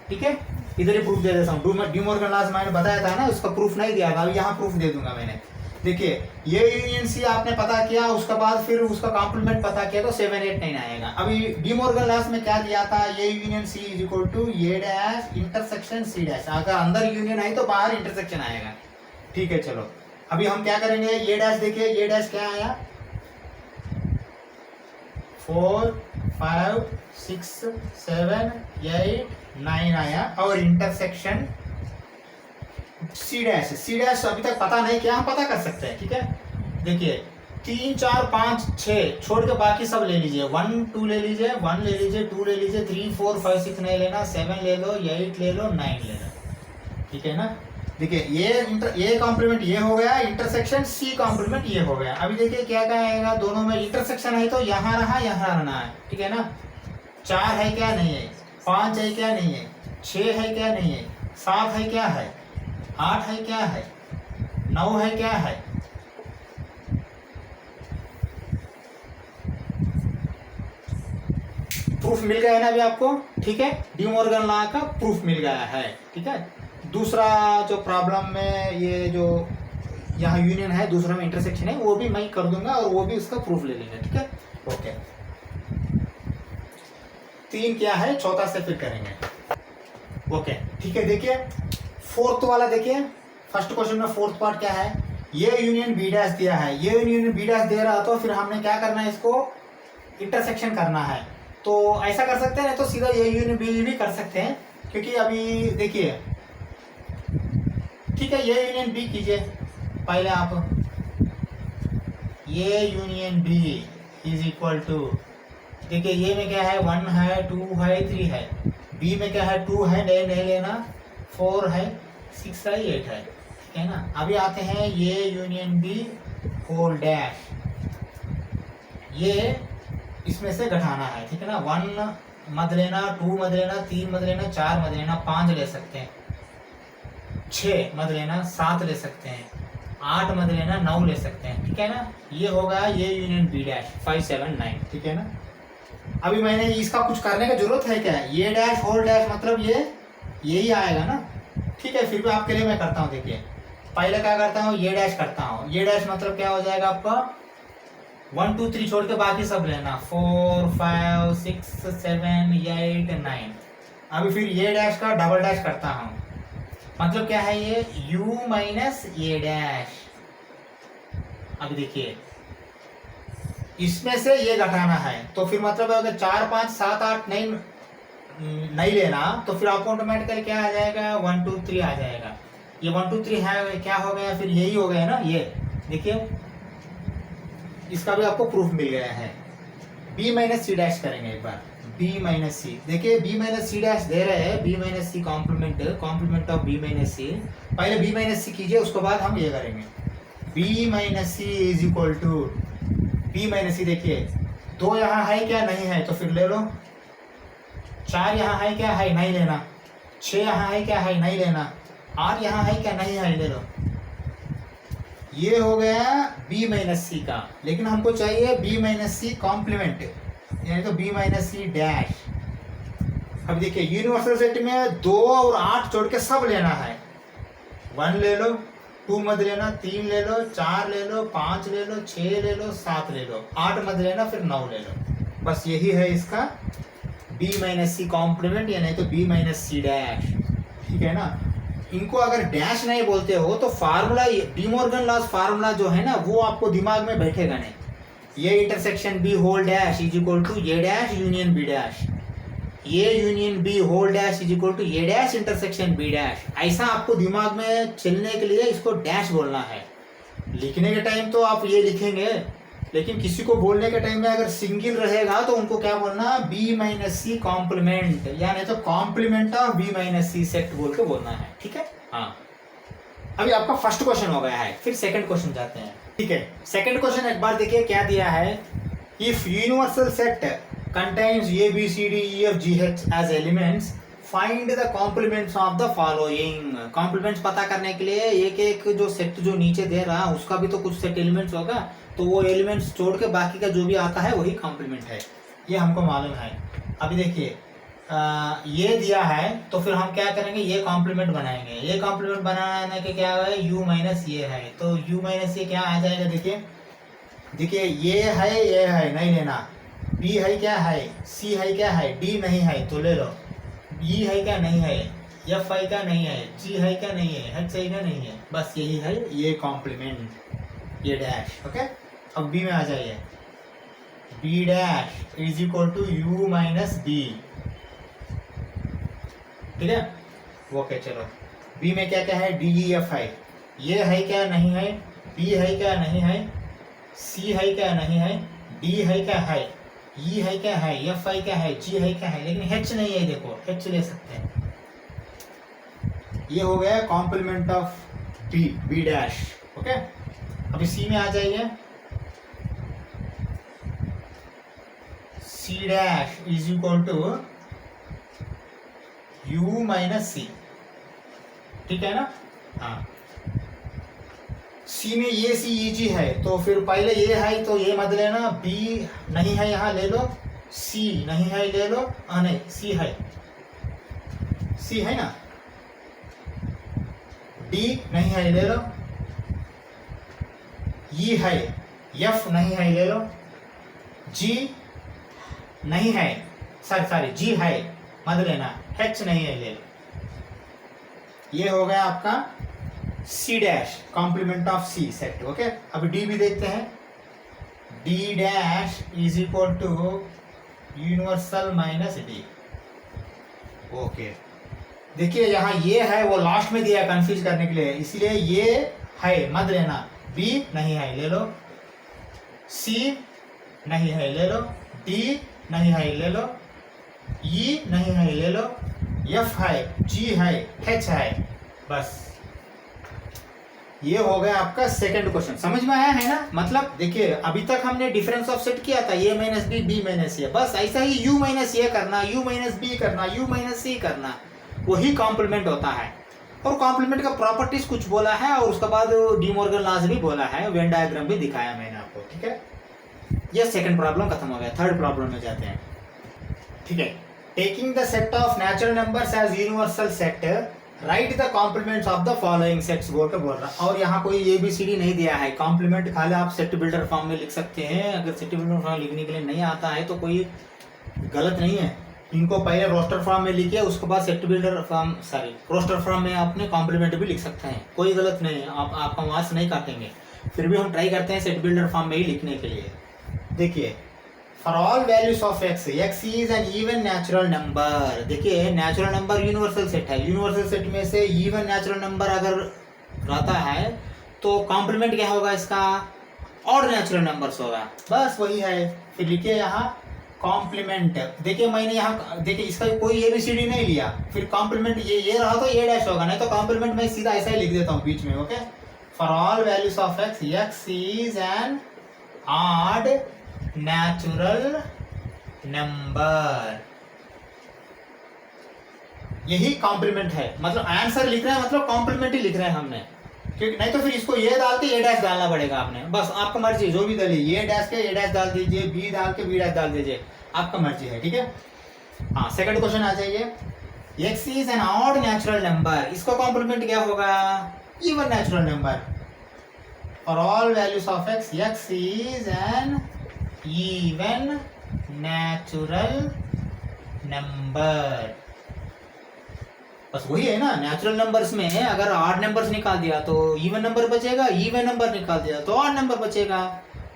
ठीक है, इधर ही प्रूफ दे देता हूँ। डी मॉर्गन लॉस मैंने बताया था ना, उसका प्रूफ नहीं दिया था, अभी यहाँ प्रूफ दे दूंगा मैंने। देखिए ये यूनियन सी आपने पता किया, उसके बाद फिर उसका कॉम्प्लीमेंट पता किया तो 7 8 9 आएगा। अभी डी मॉर्गन लॉस में क्या दिया था, ये union C is equal to A dash intersection C dash. अगर अंदर यूनियन आई तो बाहर इंटरसेक्शन आएगा। ठीक है, चलो अभी हम क्या करेंगे, ये डैश देखिए, ये डैश क्या आया, 4 5 6 7 8 9 आया, और intersection C dash. C dash अभी तक पता नहीं किया, हम पता कर सकते हैं। ठीक है, देखिए 3 4 5 6 छोड़ के बाकी सब ले लीजिए, 1 2 ले लीजिए, 1 ले लीजिए, 2 ले लीजिए, 3 4 5 6 नहीं लेना, 7 ले लो, 8 ले लो, 9 ले लो। ठीक है ना? देखिए ये कॉम्प्लीमेंट ये हो गया, इंटरसेक्शन सी कॉम्प्लीमेंट ये हो गया। अभी देखिए क्या क्या आएगा, दोनों में इंटरसेक्शन है तो यहाँ रहा यहाँ रहना है। ठीक है ना? 4 है क्या नहीं है, 5 है क्या नहीं है, 6 है क्या नहीं है, 7 है क्या है, 8 है क्या है, 9 है क्या है। प्रूफ मिल गया है ना अभी आपको? ठीक है, डी मॉर्गन लॉ का प्रूफ मिल गया है। ठीक है, दूसरा जो प्रॉब्लम में ये जो यहाँ यूनियन है, दूसरा में इंटरसेक्शन है, वो भी मैं कर दूंगा और वो भी उसका प्रूफ ले लेंगे। ठीक है, ओके। 3 क्या है, चौथा से फिर करेंगे। ओके ठीक है, देखिए फोर्थ वाला देखिए, फर्स्ट क्वेश्चन में फोर्थ पार्ट क्या है, ये यूनियन बी डैश दिया है, ये यूनियन बी डैश दे रहा, तो फिर हमने क्या करना है, इसको इंटरसेक्शन करना है। तो ऐसा कर सकते हैं, नहीं तो सीधा ये यूनियन बी भी कर सकते हैं, क्योंकि अभी देखिए ठीक है, ये यूनियन बी कीजिए पहले आप, ये union B is equal to, देखिए ये में क्या है, 1 है 2 है 3 है, बी में क्या है, 2 है नहीं लेना, 4 है 6 है 8 है। ठीक है ना? अभी आते हैं ये यूनियन बी होल डैश, ये इसमें से घटाना है। ठीक है ना? 1 मत लेना, 2 मत लेना, 3 मत लेना, 4 मत लेना, 5 ले सकते हैं, 6 मत लेना, 7 ले सकते हैं, 8 मत लेना, 9 ले सकते हैं, ठीक है ना। ये होगा ये यूनियन बी डैश 5 7 9, ठीक है ना। अभी मैंने इसका कुछ करने की जरूरत है क्या? ये डैश होल डैश मतलब ये यही आएगा ना, ठीक है। फिर भी आपके लिए मैं करता हूँ, देखिए पहले क्या करता हूँ, ये डैश करता हूँ। ये डैश मतलब क्या हो जाएगा आपका 1 2 3 छोड़ के बाकी सब लेना, 4 5 6 7 8 9। अभी फिर ये डैश का डबल डैश करता हूँ, मतलब क्या है ये u माइनस ये डैश। अभी देखिए इसमें से ये घटाना है, तो फिर मतलब अगर 4 5 7 8 9 नहीं लेना तो फिर आप ऑटोमेटिकली क्या आ जाएगा 1 2 3 आ जाएगा। ये 1 2 3 है, क्या हो गया फिर यही हो गया ना। ये देखिए इसका भी आपको प्रूफ मिल गया है। b माइनस सी डैश करेंगे एक बार, b माइनस सी। देखिए b माइनस सी डैश दे रहे हैं, b minus C complement of b minus C. पहले b माइनस सी कीजिए, उसके बाद हम ये करेंगे। b minus C is equal to b minus C. देखिए 2 यहाँ है क्या? नहीं है, तो फिर ले लो। 4 यहाँ है क्या? है, नहीं लेना। 6 यहाँ है क्या? है, नहीं लेना। 8 यहाँ है क्या? नहीं है, ले लो। ये हो गया b माइनस सी का, लेकिन हमको चाहिए b माइनस सी कॉम्प्लीमेंट, यानी तो b माइनस सी डैश। अब देखिए यूनिवर्सल सेट में 2 और 8 छोड़ के सब लेना है। 1 ले लो, 2 मत लेना, 3 ले लो, 4 ले लो, 5 ले लो, 6 ले लो, 7 ले लो, 8 मत लेना, फिर 9 ले लो। बस यही है इसका b माइनस सी कॉम्प्लीमेंट, या नहीं तो b माइनस सी डैश, ठीक है ना। इनको अगर डैश नहीं बोलते हो तो formula, D Morgan loss formula जो है ना वो आपको दिमाग में बैठेगा नहीं। ये intersection B whole dash is equal to ये डैश यूनियन बी डैश, ये union B whole dash is equal to ये डैश इंटरसेक्शन बी डैश। ऐसा आपको दिमाग में चलने के लिए इसको डैश बोलना है। लिखने के टाइम तो आप ये लिखेंगे, लेकिन किसी को बोलने के टाइम में अगर सिंगल रहेगा तो उनको क्या बोलना, b माइनस सी कॉम्प्लीमेंट, या नहीं तो complement of b minus C set बोल के बोलना है, ठीक है। हाँ अभी आपका फर्स्ट क्वेश्चन हो गया है, फिर सेकंड क्वेश्चन जाते हैं, ठीक है। सेकंड क्वेश्चन एक बार देखिए क्या दिया है। If universal set contains a b c d e f g h as elements, find the complements of the following. Complements पता करने के लिए एक एक जो सेट जो नीचे दे रहा है उसका भी तो कुछ सेट एलिमेंट्स होगा, तो वो एलिमेंट्स छोड़ के बाकी का जो भी आता है वही कॉम्प्लीमेंट है, ये हमको मालूम है। अभी देखिए ये दिया है तो फिर हम क्या करेंगे, ये कॉम्प्लीमेंट बनाएंगे। ये कॉम्प्लीमेंट बनाने के क्या है, u माइनस ये है, तो u माइनस ये क्या आ जाएगा। देखिए देखिए ये है, नहीं लेना। b है क्या? है। c है क्या? है। d नहीं है तो ले लो। e है क्या? नहीं है। f है क्या? नहीं है। g है क्या? नहीं है। h है क्या? नहीं है। बस यही है ये कॉम्प्लीमेंट, ये डैश, ओके। अब b में आ जाइए, b dash is equal to u minus b, ठीक है। ओके चलो b में क्या क्या है, d e f है, ये है क्या? नहीं है। b है क्या? नहीं है। c है क्या? नहीं है। d है क्या? है। e है क्या? है। f है क्या? है। g है क्या? है, लेकिन h नहीं है। देखो h ले सकते हैं। ये हो गया complement of b dash, okay. अभी c में आ जाइए, c dash is equal to u minus C, ठीक है ना। हाँ c में ये c e g है, तो फिर पहले ये है तो ये मत लेना, b नहीं है यहाँ ले लो, c नहीं है ले लो, नहीं c है ना, d नहीं है ले लो, e है, f नहीं है ले लो, g नहीं है, सॉरी g है मत लेना, h नहीं है ले लो। ये हो गया आपका c dash complement of c set, okay. अभी d भी देखते हैं, d dash is equal to universal minus d, okay. देखिए यहाँ ये है वो लास्ट में दिया है कंफ्यूज करने के लिए, इसलिए ये है मत लेना, b नहीं है ले लो, c नहीं है ले लो, d नहीं है ले लो, e नहीं है ले लो, f है, g है, h है, बस ये हो गया आपका सेकंड क्वेश्चन। समझ में आया है ना? मतलब देखिए अभी तक हमने डिफरेंस ऑफ सेट किया था a minus B B minus A, बस ऐसा ही u माइनस ए करना, u माइनस बी करना, u माइनस सी करना, वही कॉम्प्लीमेंट होता है। और कॉम्प्लीमेंट का प्रॉपर्टीज कुछ बोला है और उसके बाद डी मॉर्गन लॉज भी बोला है, वेन डायग्राम भी दिखाया मैंने आपको। ठीक है, ये सेकंड प्रॉब्लम खत्म हो गया। थर्ड प्रॉब्लम में जाते हैं। ठीक है, taking the set of natural numbers as universal set, right the complements of the following sets बोल के बोल रहा। और यहाँ कोई ABCD नहीं दिया है, कॉम्प्लीमेंट खाली आप सेट बिल्डर फॉर्म में लिख सकते हैं। अगर सेट बिल्डर फॉर्म लिखने के लिए नहीं आता है तो कोई गलत नहीं है, इनको पहले रोस्टर फॉर्म में लिखिए, उसके बाद set builder form roster form में आपने कॉम्प्लीमेंट भी लिख सकते हैं, कोई गलत नहीं है। आप आपका मार्क्स नहीं काटेंगे। फिर भी हम ट्राई करते हैं सेट बिल्डर फॉर्म में ही लिखने के लिए। देखिए, for all values of x, x is an even natural number. देखिए नेचुरल नंबर यूनिवर्सल सेट है, यूनिवर्सल सेट में से इवन नेचुरल नंबर अगर रहता है तो कॉम्प्लीमेंट क्या होगा इसका? ऑड नेचुरल नंबर्स होगा, बस वही है। फिर लिखिए यहाँ कॉम्प्लीमेंट। देखिए मैंने यहाँ देखिए इसका कोई ABCD नहीं लिया, फिर कॉम्प्लीमेंट ये रहा तो A डैश होगा, नहीं तो कॉम्प्लीमेंट मैं सीधा ऐसा ही लिख देता हूँ बीच में। Okay, for all values of x, x is an odd natural number, यही कॉम्प्लीमेंट है। मतलब आंसर लिख रहे हैं मतलब कॉम्प्लीमेंट ही लिख रहे हैं हमने, क्योंकि नहीं तो फिर इसको ये डाल के A डैश डालना पड़ेगा आपने। बस आपका मर्जी, जो भी डालिए, A डैश के A डैश डाल दीजिए, B डाल के B डैश डाल दीजिए, आपका मर्जी है। ठीक है, हाँ सेकंड क्वेश्चन आ जाइए। x is an odd natural number, इसका कॉम्प्लीमेंट क्या होगा? Even natural number. For all values of x, x is an even natural number, बस वही है ना। नेचुरल नंबर्स में अगर ऑड नंबर्स निकाल दिया तो इवन नंबर बचेगा, इवन नंबर निकाल दिया तो ऑड नंबर बचेगा।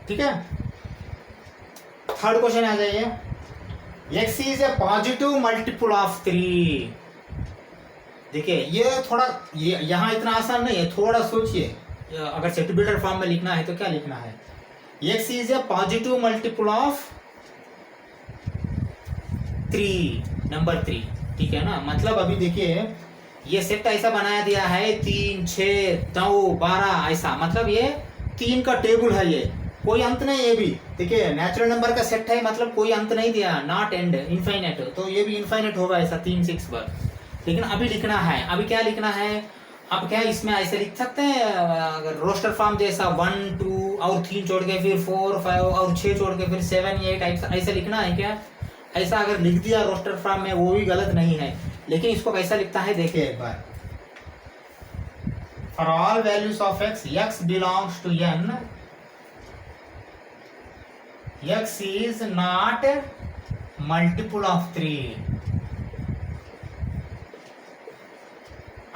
ठीक है, थर्ड क्वेश्चन आ जाइए। x is a positive multiple of 3। देखिए ये थोड़ा, ये यहाँ इतना आसान नहीं है, थोड़ा सोचिए। अगर सेट बिल्डर फॉर्म में लिखना है तो क्या लिखना है? x is a positive multiple of 3, number 3। ठीक है ना, मतलब अभी देखिए ये सेट ऐसा बनाया दिया है 3, 6, 9, 12 ऐसा, मतलब ये 3 का टेबल है, ये कोई अंत नहीं। ये भी देखिए नेचुरल नंबर का सेट है, मतलब कोई अंत नहीं दिया, नॉट एंड, इनफाइनाइट, तो ये भी इनफाइनाइट होगा ऐसा 3, 6 बार। लेकिन अभी लिखना है, अभी क्या लिखना है? अब क्या इसमें ऐसे लिख सकते हैं अगर रोस्टर फॉर्म जैसा 1, 2 और 3 छोड़ के फिर 4, 5 और 6 छोड़ के फिर 7, 8 ऐसा लिखना है क्या? ऐसा अगर लिख दिया रोस्टर फॉर्म में वो भी गलत नहीं है, लेकिन इसको कैसा लिखता है देखिए एक बार। For all values of x, x belongs to n, x is not multiple of 3।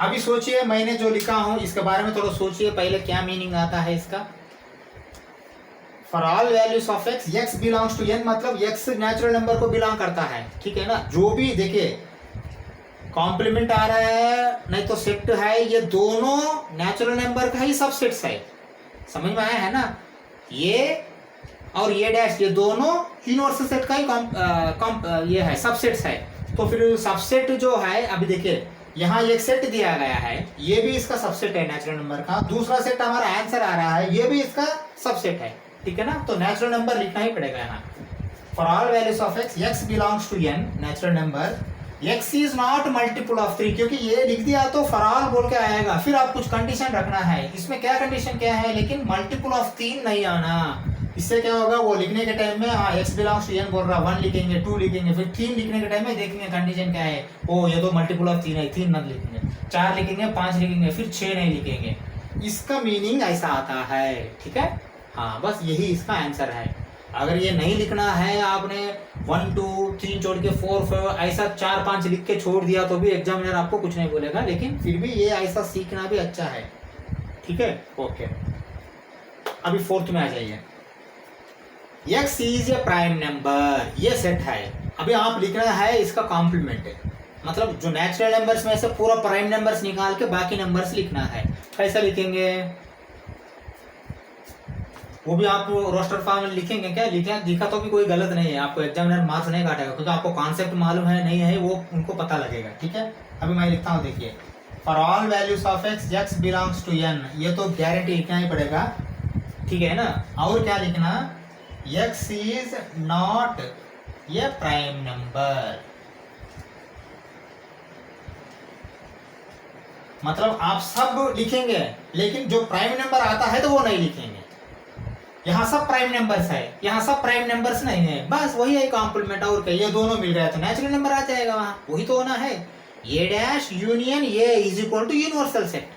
अभी सोचिए मैंने जो लिखा हूं इसके बारे में थोड़ा सोचिए पहले, क्या मीनिंग आता है इसका। For all values of x, x belongs to n मतलब x नेचुरल नंबर को बिलोंग करता है। ठीक है ना, जो भी देखिए कॉम्प्लीमेंट आ रहा है नहीं तो सेट है, ये दोनों नेचुरल नंबर का ही सबसेट्स है। समझ में आया है ना? ये और ये डैश, ये दोनों यूनिवर्सल सेट का ही ये है, सबसेट्स है। तो फिर सबसेट जो है, अभी देखिए यहाँ एक सेट दिया गया है, ये भी इसका सबसेट है नेचुरल नंबर का। दूसरा सेट हमारा आंसर आ रहा है, ये भी इसका सबसेट है। ठीक है ना, तो नेचुरल नंबर लिखना ही पड़ेगा यहाँ। For all values of x, x belongs to n natural number, x is not multiple of 3, क्योंकि ये लिख दिया तो फॉर ऑल बोल के आएगा। फिर आप कुछ कंडीशन रखना है, इसमें क्या कंडीशन क्या है, लेकिन मल्टीपल ऑफ 3 नहीं आना। इससे क्या होगा, वो लिखने के टाइम में हाँ x बिलोंग्स टू n बोल रहा, 1 लिखेंगे, 2 लिखेंगे, फिर 3 लिखने के टाइम में देखेंगे कंडीशन क्या है। ओ ये तो मल्टीपल ऑफ 3 है, 3 मत लिखेंगे, 4 लिखेंगे, 5 लिखेंगे, फिर 6 नहीं लिखेंगे। इसका मीनिंग ऐसा आता है। ठीक है, हाँ बस यही इसका आंसर है। अगर ये नहीं लिखना है, आपने 1, 2, 3 छोड़ के 4, 5 ऐसा 4, 5 लिख के छोड़ दिया तो भी एग्जामिनर आपको कुछ नहीं बोलेगा, लेकिन फिर भी ये ऐसा सीखना भी अच्छा है। ठीक है, ओके। अभी फोर्थ में आ जाइए। x is a prime number, ये सेट है। अभी आप लिखना है इसका कॉम्प्लीमेंट है, मतलब जो नेचुरल नंबर्स में से पूरा प्राइम नंबर्स निकाल के बाकी नंबर्स लिखना है। कैसा लिखेंगे वो भी आप रोस्टर फॉर्म में लिखेंगे क्या? लिखा तो भी कोई गलत नहीं है, आपको एग्जामिनर मार्क्स नहीं काटेगा, क्योंकि आपको कॉन्सेप्ट मालूम है नहीं है वो उनको पता लगेगा। ठीक है, अभी मैं लिखता हूँ, देखिए for all values of x x belongs to n, ये तो गारंटी लिखना ही पड़ेगा, ठीक है ना। और क्या लिखना, x is not a prime number, मतलब आप सब लिखेंगे लेकिन जो प्राइम नंबर आता है तो वो नहीं लिखेंगे। यहाँ सब प्राइम नंबर्स है, यहाँ सब प्राइम नंबर्स नहीं है, बस वही है कॉम्प्लीमेंट। और क्या, ये दोनों मिल गया तो नेचुरल नंबर आ जाएगा, वहां वही तो होना है। A dash union A is equal to universal set,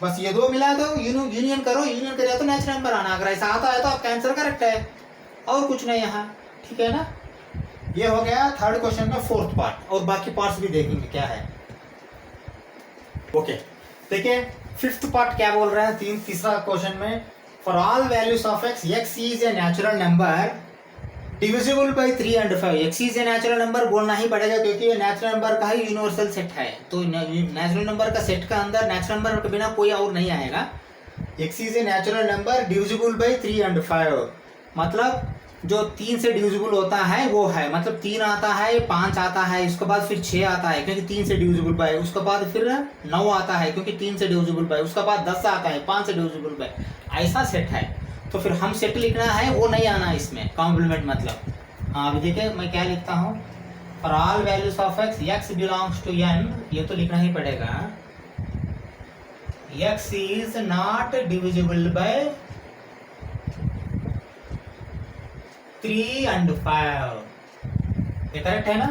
बस ये दो मिला दो, यूनियन करो, यूनियन कर तो नेचुरल नंबर आना। अगर ऐसा आता है तो आपका आंसर करेक्ट है, और कुछ नहीं यहाँ, ठीक है ना। ये हो गया थर्ड क्वेश्चन का फोर्थ पार्ट, और बाकी पार्ट्स भी देखेंगे क्या है। ओके, देखिए फिफ्थ पार्ट क्या बोल रहा है, तीसरा क्वेश्चन में, for all values of x x is a natural number divisible by 3 and 5। X is a natural number बोलना ही पड़ेगा क्योंकि ये नेचुरल नंबर का ही यूनिवर्सल सेट है, तो नेचुरल नंबर का सेट का अंदर नेचुरल नंबर के बिना कोई और नहीं आएगा। X is a natural number divisible by 3 and 5, मतलब जो 3 से डिविजिबल होता है वो है, मतलब 3 आता है, 5 आता है, उसके बाद फिर 6 आता है क्योंकि 3 से डिविजिबल बाय, उसके बाद फिर 9 आता है क्योंकि 3 से डिविजिबल बाय, उसके बाद 10 आता है 5 से डिविजिबल बाय, ऐसा सेट है। तो फिर हम सेट लिखना है, वो नहीं आना इसमें कॉम्प्लीमेंट मतलब। हाँ अभी देखिए मैं क्या लिखता हूँ, for all values of x x belongs to n, ये तो लिखना ही पड़ेगा, x is not divisible by 3 and 5, ये करेक्ट है ना।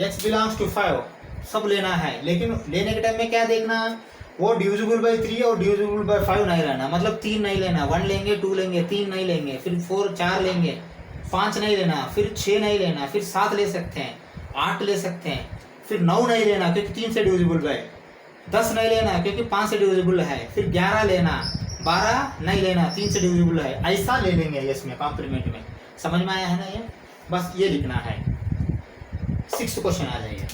x बिलोंग्स टू 5 सब लेना है, लेकिन लेने के टाइम में क्या देखना, वो डिविजिबल बाय 3 और डिविजिबल बाय 5 नहीं रहना, मतलब 3 नहीं लेना, 1 लेंगे 2 लेंगे 3 नहीं लेंगे, फिर 4 लेंगे, 5 नहीं लेना, फिर 6 नहीं लेना, फिर 7 ले सकते हैं, 8 ले सकते हैं, फिर 9 नहीं लेना क्योंकि 3 से डिविजिबल बाय, 10 नहीं लेना क्योंकि 5 से डिविजिबल है, फिर 11 लेना, 12 नहीं लेना 3 से डिविजिबल है, ऐसा ले लेंगे इसमें कॉम्प्लीमेंट में। समझ में आया है ना, ये बस ये लिखना है। 6th क्वेश्चन आ जाइए,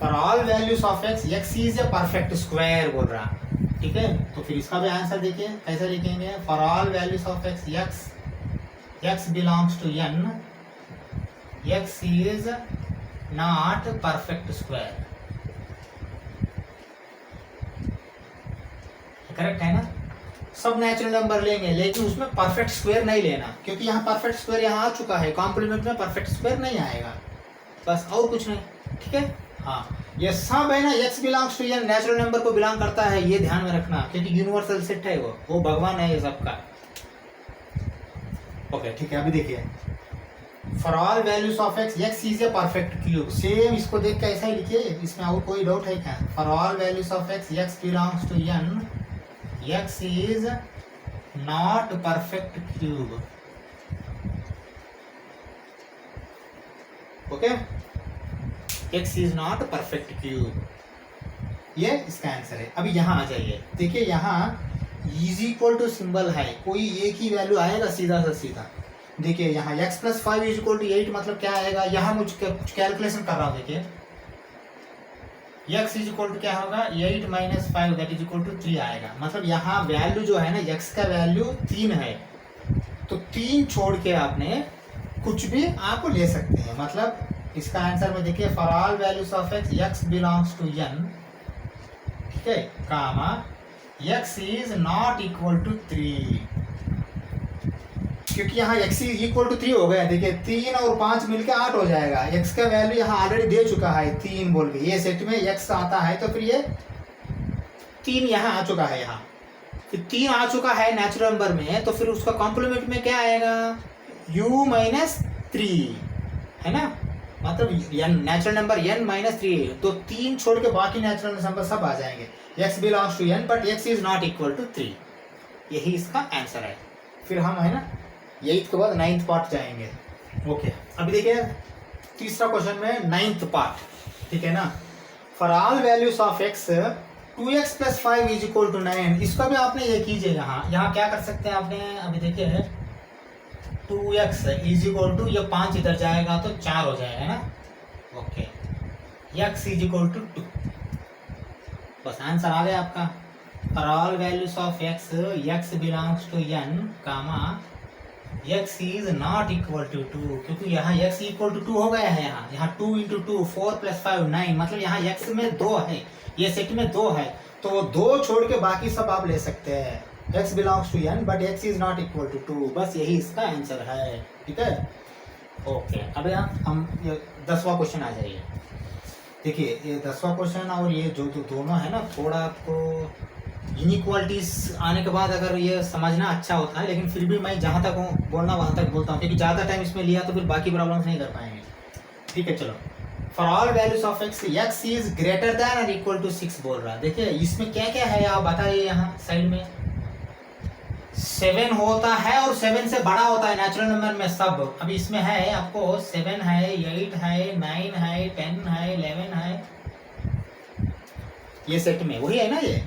for all values of x x is a perfect square बोल रहा, ठीक है। तो फिर इसका भी आंसर देखिए कैसे लिखेंगे, for all values of x x belongs to n, x is not perfect square, correct है ना। सब नेचुरल नंबर लेंगे लेकिन उसमें परफेक्ट स्क्वायर नहीं लेना क्योंकि यहाँ परफेक्ट स्क्वायर यहाँ आ चुका है, कॉम्प्लीमेंट में परफेक्ट स्क्वायर नहीं आएगा, बस और कुछ नहीं, ठीक है। हाँ ये सब है ना, x belongs to n natural number को बिलोंग करता है, ये ध्यान में रखना क्योंकि यूनिवर्सल सेट है, वो भगवान है ये सबका। ओके ठीक है, अभी देखिए for all values of x x is a perfect cube, same इसको देख के ऐसा ही लिखिए, इसमें और कोई डाउट है क्या। For all values of x x belongs to n, x is not perfect cube, okay, x is not perfect cube, ये इसका आंसर है। अभी यहाँ आ जाइए, देखिए यहाँ इज इक्वल टू सिंबल है, कोई एक ही वैल्यू आएगा सीधा से सीधा। देखिए यहाँ x + 5 इज इक्वल टू 8 मतलब क्या आएगा, यहाँ मुझ कुछ कैलकुलेशन कर रहा हूँ, देखिए x इज इक्वल टू क्या होगा, 8 - 5 दैट इज इक्वल टू 3 आएगा, मतलब यहाँ वैल्यू जो है ना x का वैल्यू 3 है, तो 3 छोड़ के आपने कुछ भी आप ले सकते हैं, मतलब इसका आंसर में देखिए for all values of x x belongs to n, ठीक है, comma x is not equal to 3, क्योंकि यहाँ x इज इक्वल टू 3 हो गया, देखिए 3 और 5 मिलके 8 हो जाएगा, x का वैल्यू यहाँ ऑलरेडी दे चुका है 3 बोल के, ये सेट में x आता है तो फिर ये 3 यहाँ आ चुका है, यहाँ फिर 3 आ चुका है नेचुरल नंबर में, तो फिर उसका कॉम्प्लीमेंट में क्या आएगा, u - 3 है ना, मतलब नेचुरल नंबर n - 3, तो 3 छोड़ के बाकी नेचुरल नंबर सब आ जाएंगे, x belongs to n but x is not equal to 3, यही इसका आंसर है। फिर हम है ना 8th के बाद 9th पार्ट जाएंगे। ओके अभी देखिए तीसरा क्वेश्चन में 9th पार्ट, ठीक है ना, for all values of x 2x + 5 is equal to 9, इसका भी आपने ये कीजिए, यहाँ क्या कर सकते हैं आपने, अभी देखिए 2x इज इक्वल टू, ये 5 इधर जाएगा तो 4 हो जाएगा ना, okay, x is equal to 2, बस आंसर आ गया आपका। For all values of x x belongs to n, comma x is not equal to 2, क्योंकि यहाँ x इक्वल टू 2 हो गया है। यहाँ 2 इंटू 2 4 प्लस 5 9, मतलब यहाँ x में 2 है, ये सेट में 2 है, तो वो 2 छोड़ के बाकी सब आप ले सकते हैं। x belongs to n but x is not equal to 2, बस यही इसका आंसर है। ठीक है, ओके। अब यहाँ हम 10वां क्वेश्चन आ जाइए। देखिए ये 10वां क्वेश्चन और ये जो दोनों है ना, थोड़ा आपको इनइक्वालिटीज आने के बाद अगर ये समझना अच्छा होता है, लेकिन फिर भी मैं जहाँ तक हूँ बोलना वहाँ तक बोलता हूँ, क्योंकि ज़्यादा टाइम इसमें लिया तो फिर बाकी प्रॉब्लम्स नहीं कर पाएंगे। ठीक है, चलो। For all values of x is greater then और इक्वल टू 6 बोल रहा है। देखिए इसमें क्या क्या है आप बताइए। यहाँ साइड में 7 होता है और 7 से बड़ा होता है नेचुरल नंबर में सब। अभी इसमें है आपको 7 है, 8 है, 9 है, 10 है, 11 है, ये सेट में वही है ना। ये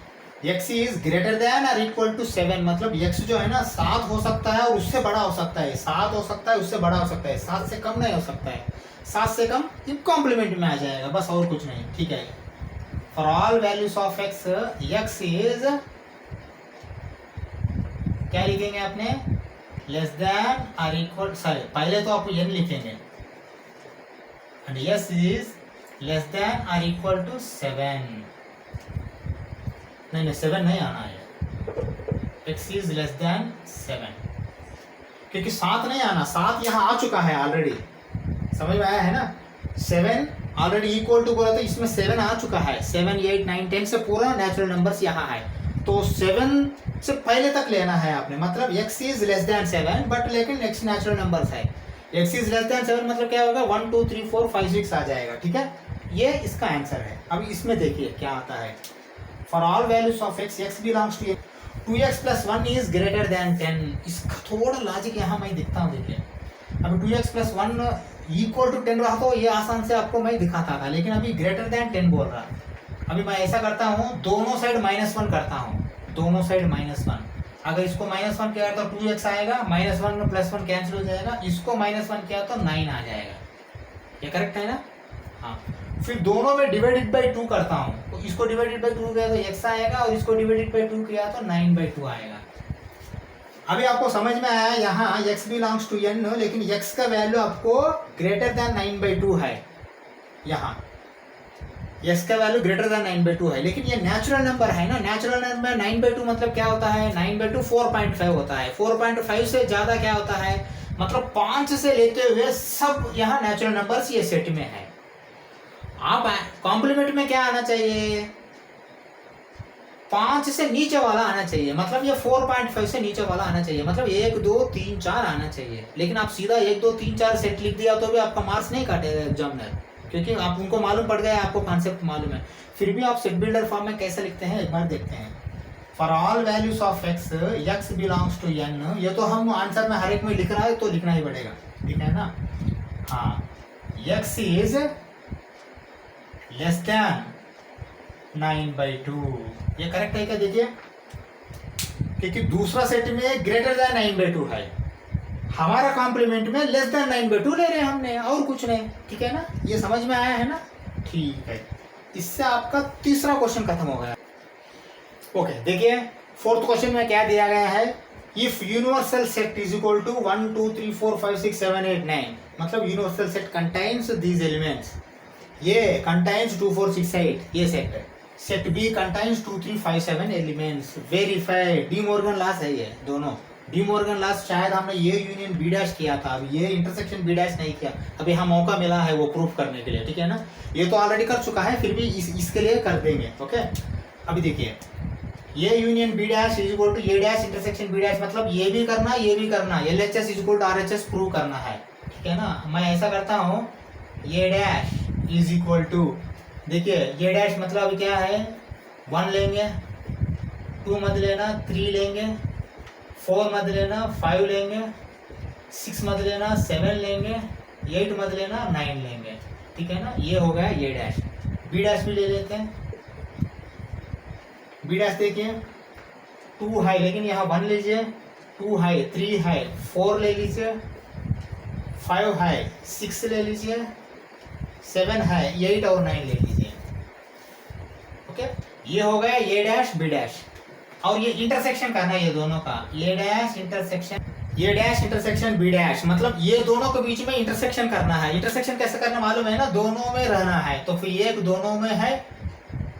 x इज ग्रेटर देन और इक्वल टू 7, मतलब x जो है ना 7 हो सकता है और उससे बड़ा हो सकता है, 7 हो सकता है उससे बड़ा हो सकता है, 7 से कम नहीं हो सकता है, 7 से कम कॉम्प्लीमेंट में आ जाएगा, बस और कुछ नहीं। ठीक है, for all values of x is क्या लिखेंगे आपने, लेस देन और इक्वल, सॉरी पहले तो आप n लिखेंगे, and s is less than और इक्वल टू 7, नहीं 7 नहीं आना है, x इज लेस देन 7, क्योंकि 7 नहीं आना, 7 यहाँ आ चुका है ऑलरेडी, समझ में आया है ना। 7 ऑलरेडी इक्वल टू बोला तो इसमें 7 आ चुका है, 7 8 9 10 से पूरा नेचुरल नंबर्स यहाँ है, तो 7 से पहले तक लेना है आपने, मतलब x is less than 7 but लेकिन x नेचुरल नंबर्स है, x इज लेस देन 7 मतलब क्या होगा 1 2 3 4 5 6 आ जाएगा। ठीक है, ये इसका आंसर है। अब इसमें देखिए क्या आता है, for all values of x belongs to 2x plus 1 is greater than 10। इसका थोड़ा लॉजिक यहाँ मैं दिखता हूँ। देखिए अभी 2x प्लस 1 इक्वल टू 10 रहा तो ये आसान से आपको मैं दिखाता था, लेकिन अभी ग्रेटर देन 10 बोल रहा है। अभी मैं ऐसा करता हूँ, दोनों साइड -1 करता हूँ, दोनों साइड -1, अगर इसको -1 किया तो 2x आएगा, -1 प्लस 1 कैंसिल हो जाएगा, इसको -1 किया तो 9 आ जाएगा, ये करेक्ट है ना। हाँ, फिर दोनों में डिवाइडेड बाई 2 करता हूँ, तो इसको डिवाइडेड बाई 2 किया तो x आएगा और इसको डिवाइडेड बाई 2 किया तो 9/2 आएगा। अभी आपको समझ में आया, यहाँ x बिलोंग्स टू n, लेकिन x का वैल्यू आपको ग्रेटर देन 9/2 है, यहाँ x का वैल्यू ग्रेटर देन 9/2 है, लेकिन ये नेचुरल नंबर है ना, नेचुरल नंबर 9/2 मतलब क्या होता है, 9/2 4.5 होता है, 4.5 से ज्यादा क्या होता है, मतलब 5 से लेते हुए सब यहाँ नेचुरल नंबर्स ये सेट में है। आप कॉम्प्लीमेंट में क्या आना चाहिए, 5 से नीचे वाला आना चाहिए, मतलब ये 4.5 से नीचे वाला आना चाहिए, मतलब 1 2 3 4 आना चाहिए। लेकिन आप सीधा 1 2 3 4 सेट लिख दिया तो भी आपका मार्क्स नहीं काटेगा एग्जामिनर, क्योंकि आप उनको मालूम पड़ गया, आपको कॉन्सेप्ट मालूम है। फिर भी आप सेट बिल्डर फॉर्म में कैसे लिखते हैं एक बार देखते हैं। For all values of x belongs to n, ये तो हम आंसर में हर एक में लिख रहा है तो लिखना ही पड़ेगा, ठीक है ना। हाँ, x इज लेस देन 9/2, ये करेक्ट है क्या, देखिए, क्योंकि दूसरा सेट में ग्रेटर देन 9/2 है, हमारा कॉम्प्लीमेंट में लेस देन 9/2 ले रहे हैं हमने, और कुछ नहीं। ठीक है ना, ये समझ में आया है ना। ठीक है, इससे आपका तीसरा क्वेश्चन खत्म हो गया। ओके, देखिए फोर्थ क्वेश्चन में क्या दिया गया है, if universal set is equal to 1 2 3 4 5 6 7 8 9, मतलब universal set contains these elements, ये कंटेन्स 2 4 6 8, ये सेट है। Set B contains 2 3 5 7 elements, verified. De Morgan laws है ये दोनों, डी मॉर्गन लॉस शायद हमने ये यूनियन बी डैश किया था, अभी ये इंटरसेक्शन बी डैश नहीं किया, अभी हम मौका मिला है वो प्रूफ करने के लिए, ठीक है ना। ये तो ऑलरेडी कर चुका है, फिर भी इसके लिए कर देंगे। ओके, अभी देखिए, ये union B dash is equal to A dash intersection B dash, मतलब ये भी करना ये भी करना, LHS is equal to RHS prove करना है, ठीक है ना। मैं ऐसा करता हूँ, ये डैश इज इक्वल टू, देखिए ये डैश मतलब क्या है, 1 लेंगे, 2 मत लेना, 3 लेंगे, 4 मत लेना, 5 लेंगे, 6 मत लेना, 7 लेंगे, 8 मत लेना, 9 लेंगे, ठीक है ना। ये हो गया ये डैश। बी डैश भी ले लेते हैं, बी डैश देखिए 2 है, लेकिन यहाँ 1 लीजिए, 2 है, 3 है, 4 ले लीजिए, 5 है, 6 ले लीजिए, 7 है, 8 और 9 ले लीजिए। ओके, ये हो गया ये डैश बी डैश, और ये इंटरसेक्शन करना है ये दोनों का, ये dash intersection A dash intersection B dash, मतलब ये दोनों के बीच में इंटरसेक्शन करना है। इंटरसेक्शन कैसे करना मालूम है ना, दोनों में रहना है। तो फिर एक दोनों में है,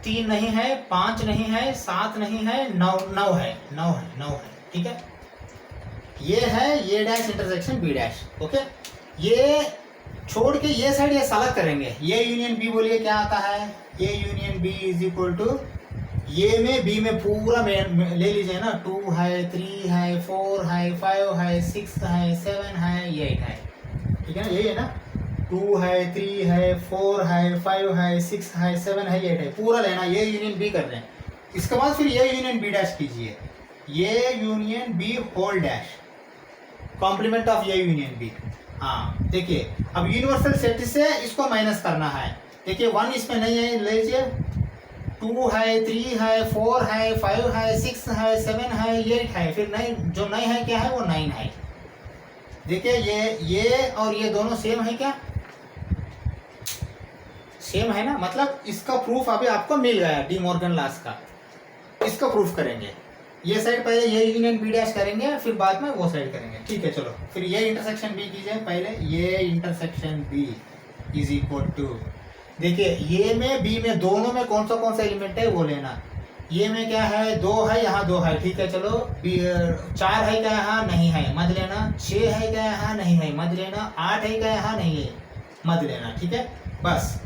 3 नहीं है, 5 नहीं है, 7 नहीं है, 9 है, 9 है, ठीक है। ये है A dash intersection B dash, okay. ये छोड़ के ये साइड ये अलग करेंगे। ये यूनियन बी बोलिए क्या आता है, A union B is equal to ये में बी में पूरा में ले लीजिए ना, 2 है, 3 है, 4 है, 5 है, 6 है, 7 है, 8 है, ठीक है ना, यही है ना। 2 है, 3 है, 4 है, 5 है, 6 है, 7 है, 8 है, पूरा लेना। ये यूनियन बी कर रहे हैं। इसके बाद फिर ये यूनियन बी डैश कीजिए, A union B whole dash, complement of ये यूनियन बी। हाँ देखिए, अब यूनिवर्सल सेट से इसको माइनस करना है। देखिए 1 इसमें नहीं है, ले लीजिए। 2 है, 3 है, 4 है, 5 है, 6 है, 7 है, 8 है, फिर 9, जो 9 है क्या है, वो 9 है। देखिए ये और ये दोनों सेम है क्या, सेम है ना, मतलब इसका प्रूफ अभी आपको मिल गया डी मॉर्गन लॉस का। इसका प्रूफ करेंगे, ये साइड पहले ये यूनियन बी डैश करेंगे, फिर बाद में वो साइड करेंगे, ठीक है। चलो फिर ये इंटरसेक्शन बी कीजिए पहले, A intersection B is equal to, देखिए ये में बी में दोनों में कौन सा एलिमेंट है वो लेना। ये में क्या है, 2 है, यहाँ 2 है, ठीक है। चलो 4 है क्या यहाँ, नहीं है, मत लेना। 6 है क्या यहाँ, नहीं है, मत लेना। 8 है क्या यहाँ, नहीं है, मत लेना, ठीक है। बस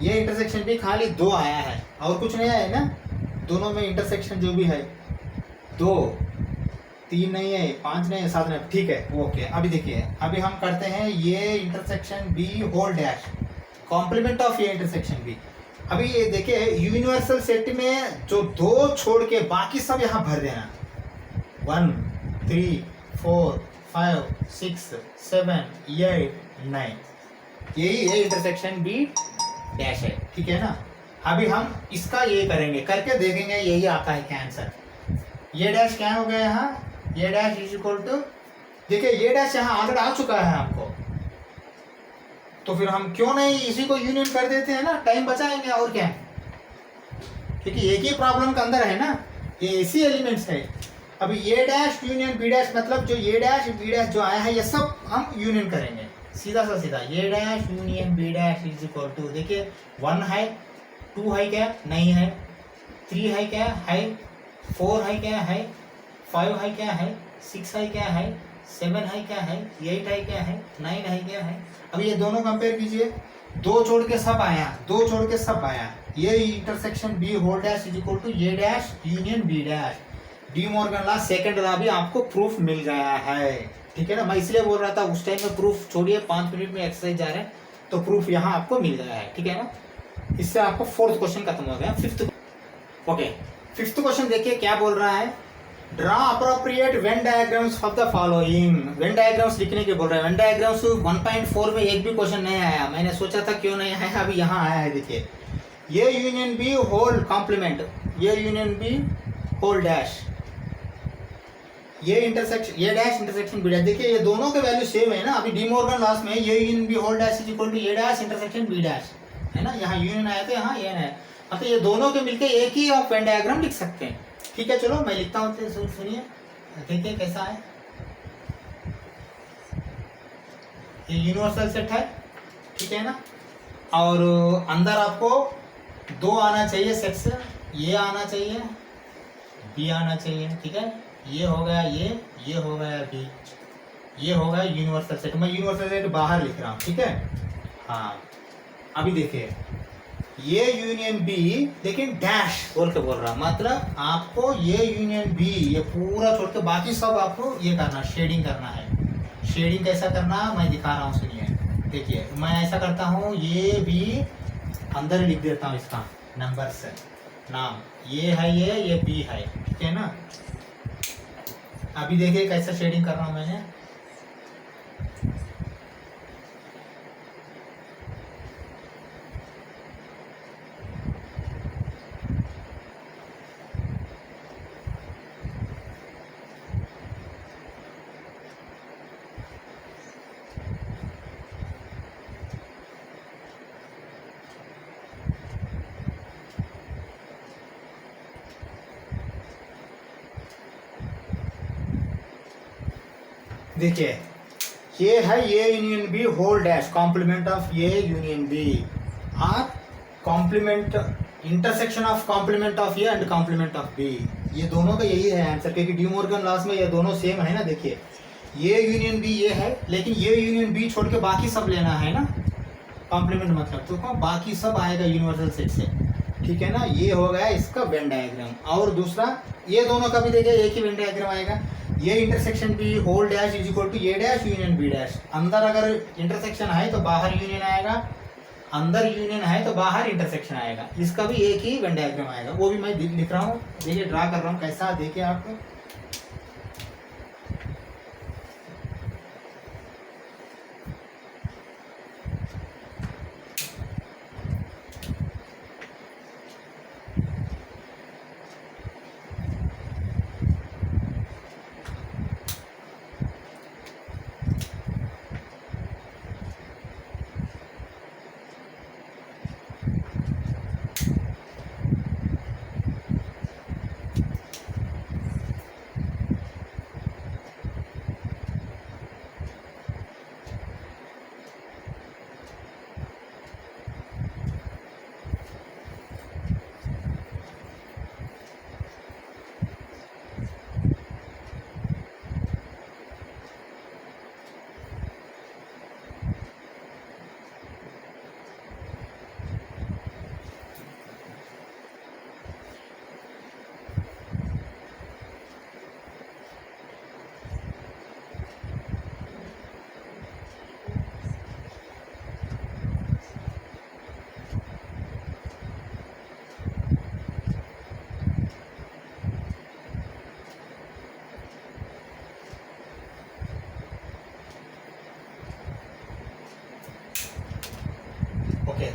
ये इंटरसेक्शन भी खाली 2 आया है, और कुछ नहीं आया है ना। दोनों में इंटरसेक्शन जो भी है 2, 3 नहीं है, 5 नहीं है, 7 नहीं, ठीक है, ओके। अभी देखिए, अभी हम करते हैं A intersection B whole dash, complement of A intersection B. अभी ये देखिए, यूनिवर्सल सेट में जो 2 छोड़ के बाकी सब यहाँ भर देना। 1, 3, 4, 5, 6, 7, 8, 9, यही ये इंटरसेक्शन बी डैश है, ठीक है ना। अभी हम इसका ये करेंगे, करके देखेंगे यही आता है क्या आंसर। ये डैश क्या हो गया यहाँ, ये डैश इज इक्वल टू, देखिए ये डैश यहाँ ऑलरेडी आ चुका है हमको, तो फिर हम क्यों नहीं इसी को यूनियन कर देते हैं ना, टाइम बचाएंगे और क्या, क्योंकि एक ही प्रॉब्लम का अंदर है ना, ये इसी एलिमेंट्स है। अभी ये डैश यूनियन बी डैश, मतलब जो ये डैश बी डैश जो आया है, ये सब हम यूनियन करेंगे सीधा सा सीधा। A dash union B dash is equal to, देखिए 1 है, 2 है क्या, नहीं है, 3 है क्या है, 4 है क्या है, 5 है क्या है, 6 है क्या है, 7 है क्या है, 8 है क्या है, 9 है क्या है। अब ये दोनों कंपेयर कीजिए, 2 छोड़ के सब आया, 2 छोड़ के सब आया। ये intersection B whole dash is equal to ये dash union B dash, De Morgan law second law भी आपको प्रूफ मिल गया है, ठीक है ना। मैं इसलिए बोल रहा था उस टाइम में प्रूफ छोड़िए, 5 मिनट में एक्सरसाइज जा रहे हैं, तो प्रूफ यहाँ आपको मिल गया है, ठीक है ना। इससे आपको 4th क्वेश्चन खत्म हो गया। 5th, ओके 5th क्वेश्चन देखिए क्या बोल रहा है, draw appropriate Venn diagrams for the following. Venn diagrams लिखने के बोल रहा है। वेन डायग्राम्स 1.4 में एक भी क्वेश्चन नहीं आया, मैंने सोचा था क्यों नहीं आया, अभी यहाँ आया है। देखिए ये यूनियन बी होल कॉम्प्लीमेंट, ये यूनियन बी होल डैश, ये intersection, A dash intersection B dash. देखिए ये दोनों के वैल्यू सेम है ना। अभी डी मॉर्गन लॉस में A union B whole dash is equal to ये डैश इंटरसेक्शन बी डैश है ना, यहाँ यूनियन आया तो यहाँ ये है, मतलब ये दोनों के मिलके एक ही आप वेन डायग्राम लिख सकते हैं, ठीक है। चलो मैं लिखता हूँ, सुनिए देखिए कैसा है। ये यूनिवर्सल सेट है, ठीक है ना, और अंदर आपको 2 आना चाहिए सेट्स, ये आना चाहिए, बी आना चाहिए, ठीक है। ये हो गया ये हो गया बी, ये हो गया यूनिवर्सल सेट। मैं यूनिवर्सल सेट बाहर लिख रहा हूँ, ठीक है। हाँ अभी देखिए ये यूनियन बी, लेकिन डैश बोल के बोल रहा, मतलब आपको ये यूनियन बी ये पूरा छोड़ के बाकी सब आपको ये करना, शेडिंग करना है। शेडिंग कैसा करना मैं दिखा रहा हूँ, सुनिए। देखिए मैं ऐसा करता हूँ, ये बी अंदर लिख देता हूँ इसका नंबर से नाम, ये है ये बी है, ठीक है ना। अभी देखिए कैसा शेडिंग कर रहा हूँ मैंने, देखिए ये है A union B whole dash complement of A union B और complement intersection of complement of A and complement of B. ये दोनों का यही है आंसर, क्योंकि डी मॉर्गन लॉस में ये दोनों सेम है ना। देखिए ये यूनियन बी ये है, लेकिन ये यूनियन बी छोड़ के बाकी सब लेना है ना, कॉम्प्लीमेंट मतलब तो बाकी सब आएगा यूनिवर्सल सेट से, ठीक है ना। ये हो गया इसका वेन डायग्राम। और दूसरा ये दोनों का भी देखिए एक ही वेन डायग्राम आएगा। A intersection B whole dash is equal to A dash union B dash. अंदर अगर इंटरसेक्शन है तो बाहर यूनियन आएगा, अंदर यूनियन है तो बाहर इंटरसेक्शन आएगा। इसका भी एक ही वेन डायग्राम आएगा, वो भी मैं लिख रहा हूँ, देखिए ड्रा कर रहा हूँ कैसा, देखिए आपको।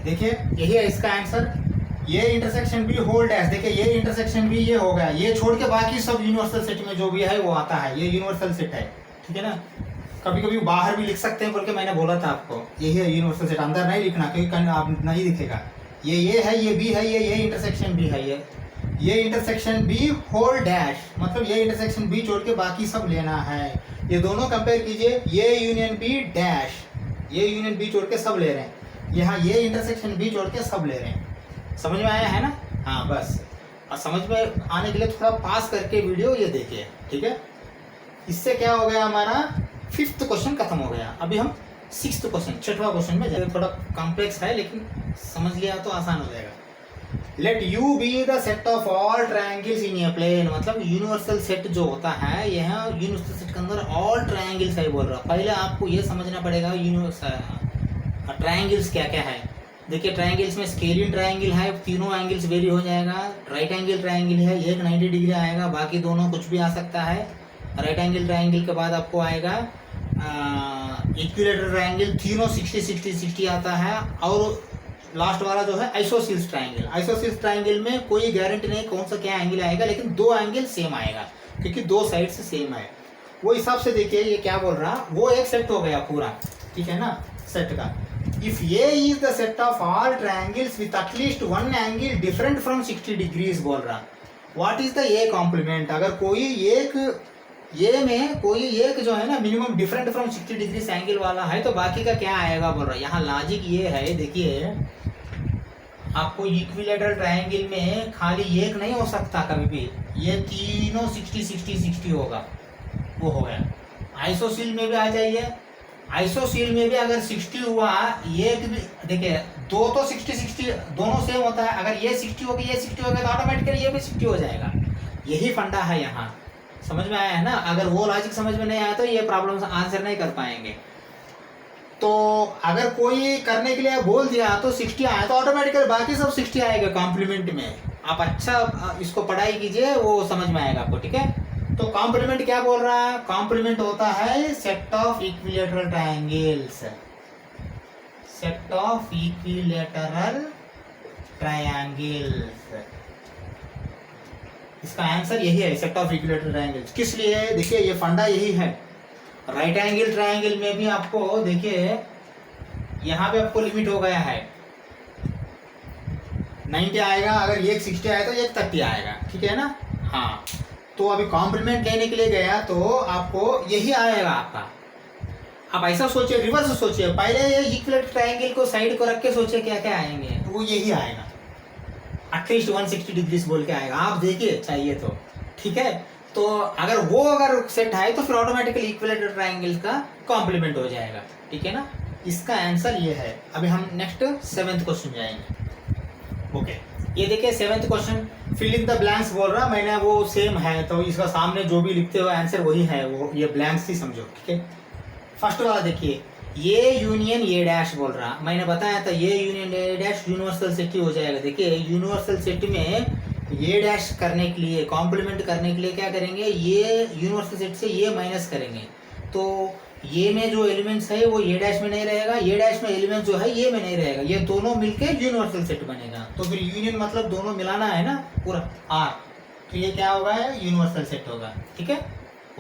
देखिए यही है इसका आंसर। ये इंटरसेक्शन बी होल डैश, देखिए ये इंटरसेक्शन बी ये हो गया, ये छोड़ के बाकी सब यूनिवर्सल सेट में जो भी है वो आता है, ये यूनिवर्सल सेट है, ठीक है ना। कभी कभी बाहर भी लिख सकते हैं बोल के मैंने बोला था आपको, यही है यूनिवर्सल सेट, अंदर नहीं लिखना क्योंकि आप नहीं दिखेगा। ये है, ये बी है, ये इंटरसेक्शन बी है, ये इंटरसेक्शन बी होल डैश, मतलब ये इंटरसेक्शन बी छोड़ के बाकी सब लेना है। ये दोनों कंपेयर कीजिए, ये यूनियन बी डैश, ये यूनियन बी छोड़ के सब ले रहे हैं, यहाँ ये इंटरसेक्शन बी जोड़ के सब ले रहे हैं। समझ में आया है ना? हाँ बस, और समझ में आने के लिए थोड़ा पास करके वीडियो ये देखिए, ठीक है। इससे क्या हो गया, हमारा 5th क्वेश्चन खत्म हो गया। अभी हम 6th क्वेश्चन, 6वां क्वेश्चन में जाएंगे। थोड़ा कॉम्प्लेक्स है लेकिन समझ लिया तो आसान हो जाएगा। Let U be the set of all triangles in a plane, मतलब यूनिवर्सल सेट जो होता है, यह यूनिवर्सल सेट के अंदर ऑल ट्रायंगल्स है बोल रहा। पहले आपको ये समझना पड़ेगा यूनिवर्सल ट्रायंगल्स क्या क्या है। देखिए ट्रायंगल्स में स्केलियन ट्रायंगल है, तीनों एंगल्स वेरी हो जाएगा। राइट एंगल ट्रायंगल है, एक 90 डिग्री आएगा, बाकी दोनों कुछ भी आ सकता है। राइट एंगल ट्रायंगल के बाद आपको आएगा इक्विलेटरल ट्रायंगल, तीनों 60 60 60 आता है। और लास्ट वाला जो है आइसोसेल्स ट्रायंगल। आइसोसेल्स ट्रायंगल में कोई गारंटी नहीं कौन सा क्या एंगल आएगा, लेकिन दो एंगल सेम आएगा क्योंकि दो साइड से सेम है। वो हिसाब से देखिए ये क्या बोल रहा, वो एक सेट हो गया पूरा, ठीक है ना, सेट का। If A is the set of all triangles with at least one angle different from 60 degrees बोल रहा। What is the A complement? अगर कोई एक A में कोई एक जो है ना minimum different from 60 degrees angle वाला है तो बाकी का क्या आएगा बोल रहा। यहाँ लॉजिक ये है, देखिए आपको इक्विलेटरल ट्रायंगल में खाली एक नहीं हो सकता कभी भी, ये तीनों 60 60 60 होगा, वो हो गया। आइसोसील में भी आ जाइए, आइसोसील में भी अगर 60 हुआ, ये भी देखिए दो तो 60 60 दोनों सेम होता है। अगर ये 60 हो गया, ये 60 हो गया तो ऑटोमेटिकली ये भी 60 हो जाएगा। यही फंडा है यहाँ, समझ में आया है ना। अगर वो लॉजिक समझ में नहीं आया तो ये प्रॉब्लम आंसर नहीं कर पाएंगे। तो अगर कोई करने के लिए बोल दिया तो 60 आया तो ऑटोमेटिकली बाकी सब 60 आएगा कॉम्प्लीमेंट में। आप अच्छा इसको पढ़ाई कीजिए, वो समझ में आएगा आपको, ठीक है। तो कॉम्प्लीमेंट क्या बोल रहा है, कॉम्प्लीमेंट होता है set of equilateral triangles, set of equilateral triangles. इसका आंसर यही है, सेट ऑफ इक्विलेटरल ट्रायंगल्स। किस लिए, देखिए ये फंडा यही है। राइट एंगल ट्रायंगल में भी आपको देखिए यहाँ पे आपको लिमिट हो गया है 90 आएगा, अगर एक 60 आया तो एक 30 आएगा, ठीक है ना। हाँ तो अभी कॉम्प्लीमेंट लेने के लिए गया तो आपको यही आएगा आपका, आप ऐसा सोचिए, रिवर्स सोचिए, पहले ये इक्विलेटरल ट्रायंगल को साइड को रख के सोचिए क्या क्या आएंगे, वो यही आएगा, एटलीस्ट 160 डिग्रीज बोल के आएगा, आप देखिए चाहिए तो, ठीक है। तो अगर सेट है तो फिर ऑटोमेटिकली इक्विलेटरल ट्रायंगल का कॉम्प्लीमेंट हो जाएगा, ठीक है ना। इसका आंसर ये है। अभी हम नेक्स्ट 7th क्वेश्चन जाएंगे। ओके, ये देखिए 7th question, fill in the blanks बोल रहा, मैंने वो सेम है तो इसका सामने जो भी लिखते हो आंसर वही है, वो ये ब्लैंक्स ही समझो, ठीक है। फर्स्ट वाला देखिए, ये यूनियन ये डैश बोल रहा, मैंने बताया था ये union A dash universal set ही हो जाएगा। देखिए यूनिवर्सल सेट में ये डैश करने के लिए, कॉम्प्लीमेंट करने के लिए क्या करेंगे, ये यूनिवर्सल सेट से ये माइनस करेंगे, तो ये में जो एलिमेंट्स है वो ये डैश में नहीं रहेगा, ये डैश में एलिमेंट जो है ये में नहीं रहेगा, ये दोनों मिलके यूनिवर्सल सेट बनेगा। तो फिर यूनियन मतलब दोनों मिलाना है ना पूरा आर, तो ये क्या होगा, यूनिवर्सल सेट होगा, ठीक है।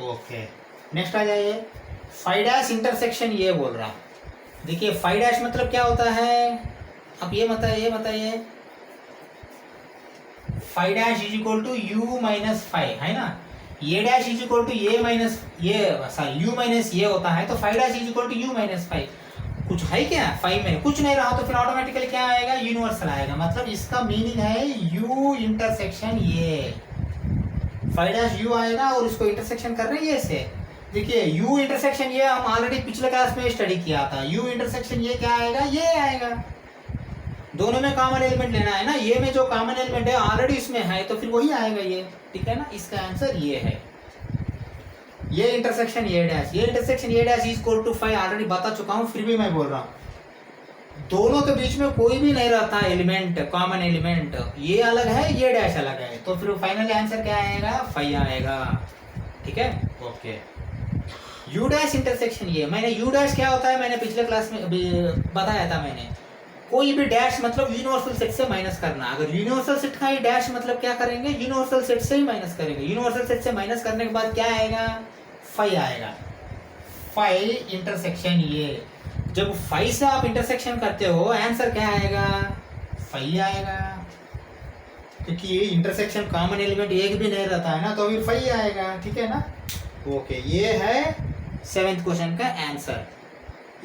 ओके, नेक्स्ट आ जाइए, फाइव डैश इंटरसेक्शन ये बोल रहा। देखिए फाइव डैश मतलब क्या होता है, अब ये बताइए, five dash is equal to U minus five है ना, A dash is equal to A minus A, sorry U minus A होता है, तो five dash is equal to U minus five. कुछ है क्या, फाइव में कुछ नहीं रहा तो फिर ऑटोमेटिकली क्या आएगा, यूनिवर्सल आएगा, मतलब इसका मीनिंग है यू इंटरसेक्शन ये, फाइव डैश यू आएगा और इसको इंटरसेक्शन कर रहे हैं ये से। देखिए यू इंटरसेक्शन ये हम ऑलरेडी पिछले क्लास में स्टडी किया था, यू इंटरसेक्शन ये क्या आएगा, ये आएगा, दोनों में कॉमन एलिमेंट लेना है ना, ये में जो कॉमन एलिमेंट है ऑलरेडी इसमें है तो फिर वही आएगा ये, ठीक है ना। इसका आंसर ये है, ये इंटरसेक्शन ये डैश, ये intersection A dash is equal to 5 already बता चुका हूँ, फिर भी मैं बोल रहा हूँ, दोनों के बीच में कोई भी नहीं रहता एलिमेंट, कॉमन एलिमेंट, ये अलग है ये डैश अलग है, तो फिर फाइनली आंसर क्या आएगा, 5 आएगा, ठीक है। ओके, यू डैश इंटरसेक्शन ये, मैंने यू डैश क्या होता है मैंने पिछले क्लास में बताया था, मैंने कोई भी डैश मतलब यूनिवर्सल सेट से माइनस करना, अगर यूनिवर्सल सेट का ही डैश मतलब क्या करेंगे, यूनिवर्सल सेट से ही माइनस करेंगे, यूनिवर्सल सेट से माइनस करने के बाद क्या आएगा, 5 आएगा, 5 इंटरसेक्शन ये, जब 5 से आप इंटरसेक्शन करते हो आंसर क्या आएगा, 5 आएगा, क्योंकि ये इंटरसेक्शन कॉमन एलिमेंट एक भी नहीं रहता है ना, तो फिर 5 आएगा, ठीक है ना। ओके, ये है 7th क्वेश्चन का आंसर।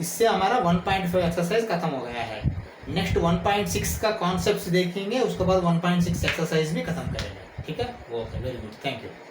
इससे हमारा 1.5 एक्सरसाइज खत्म हो गया है। नेक्स्ट 1.6 का कॉन्सेप्ट देखेंगे, उसके बाद 1.6 एक्सरसाइज भी खत्म करेंगे, ठीक है। Okay, very good, thank you.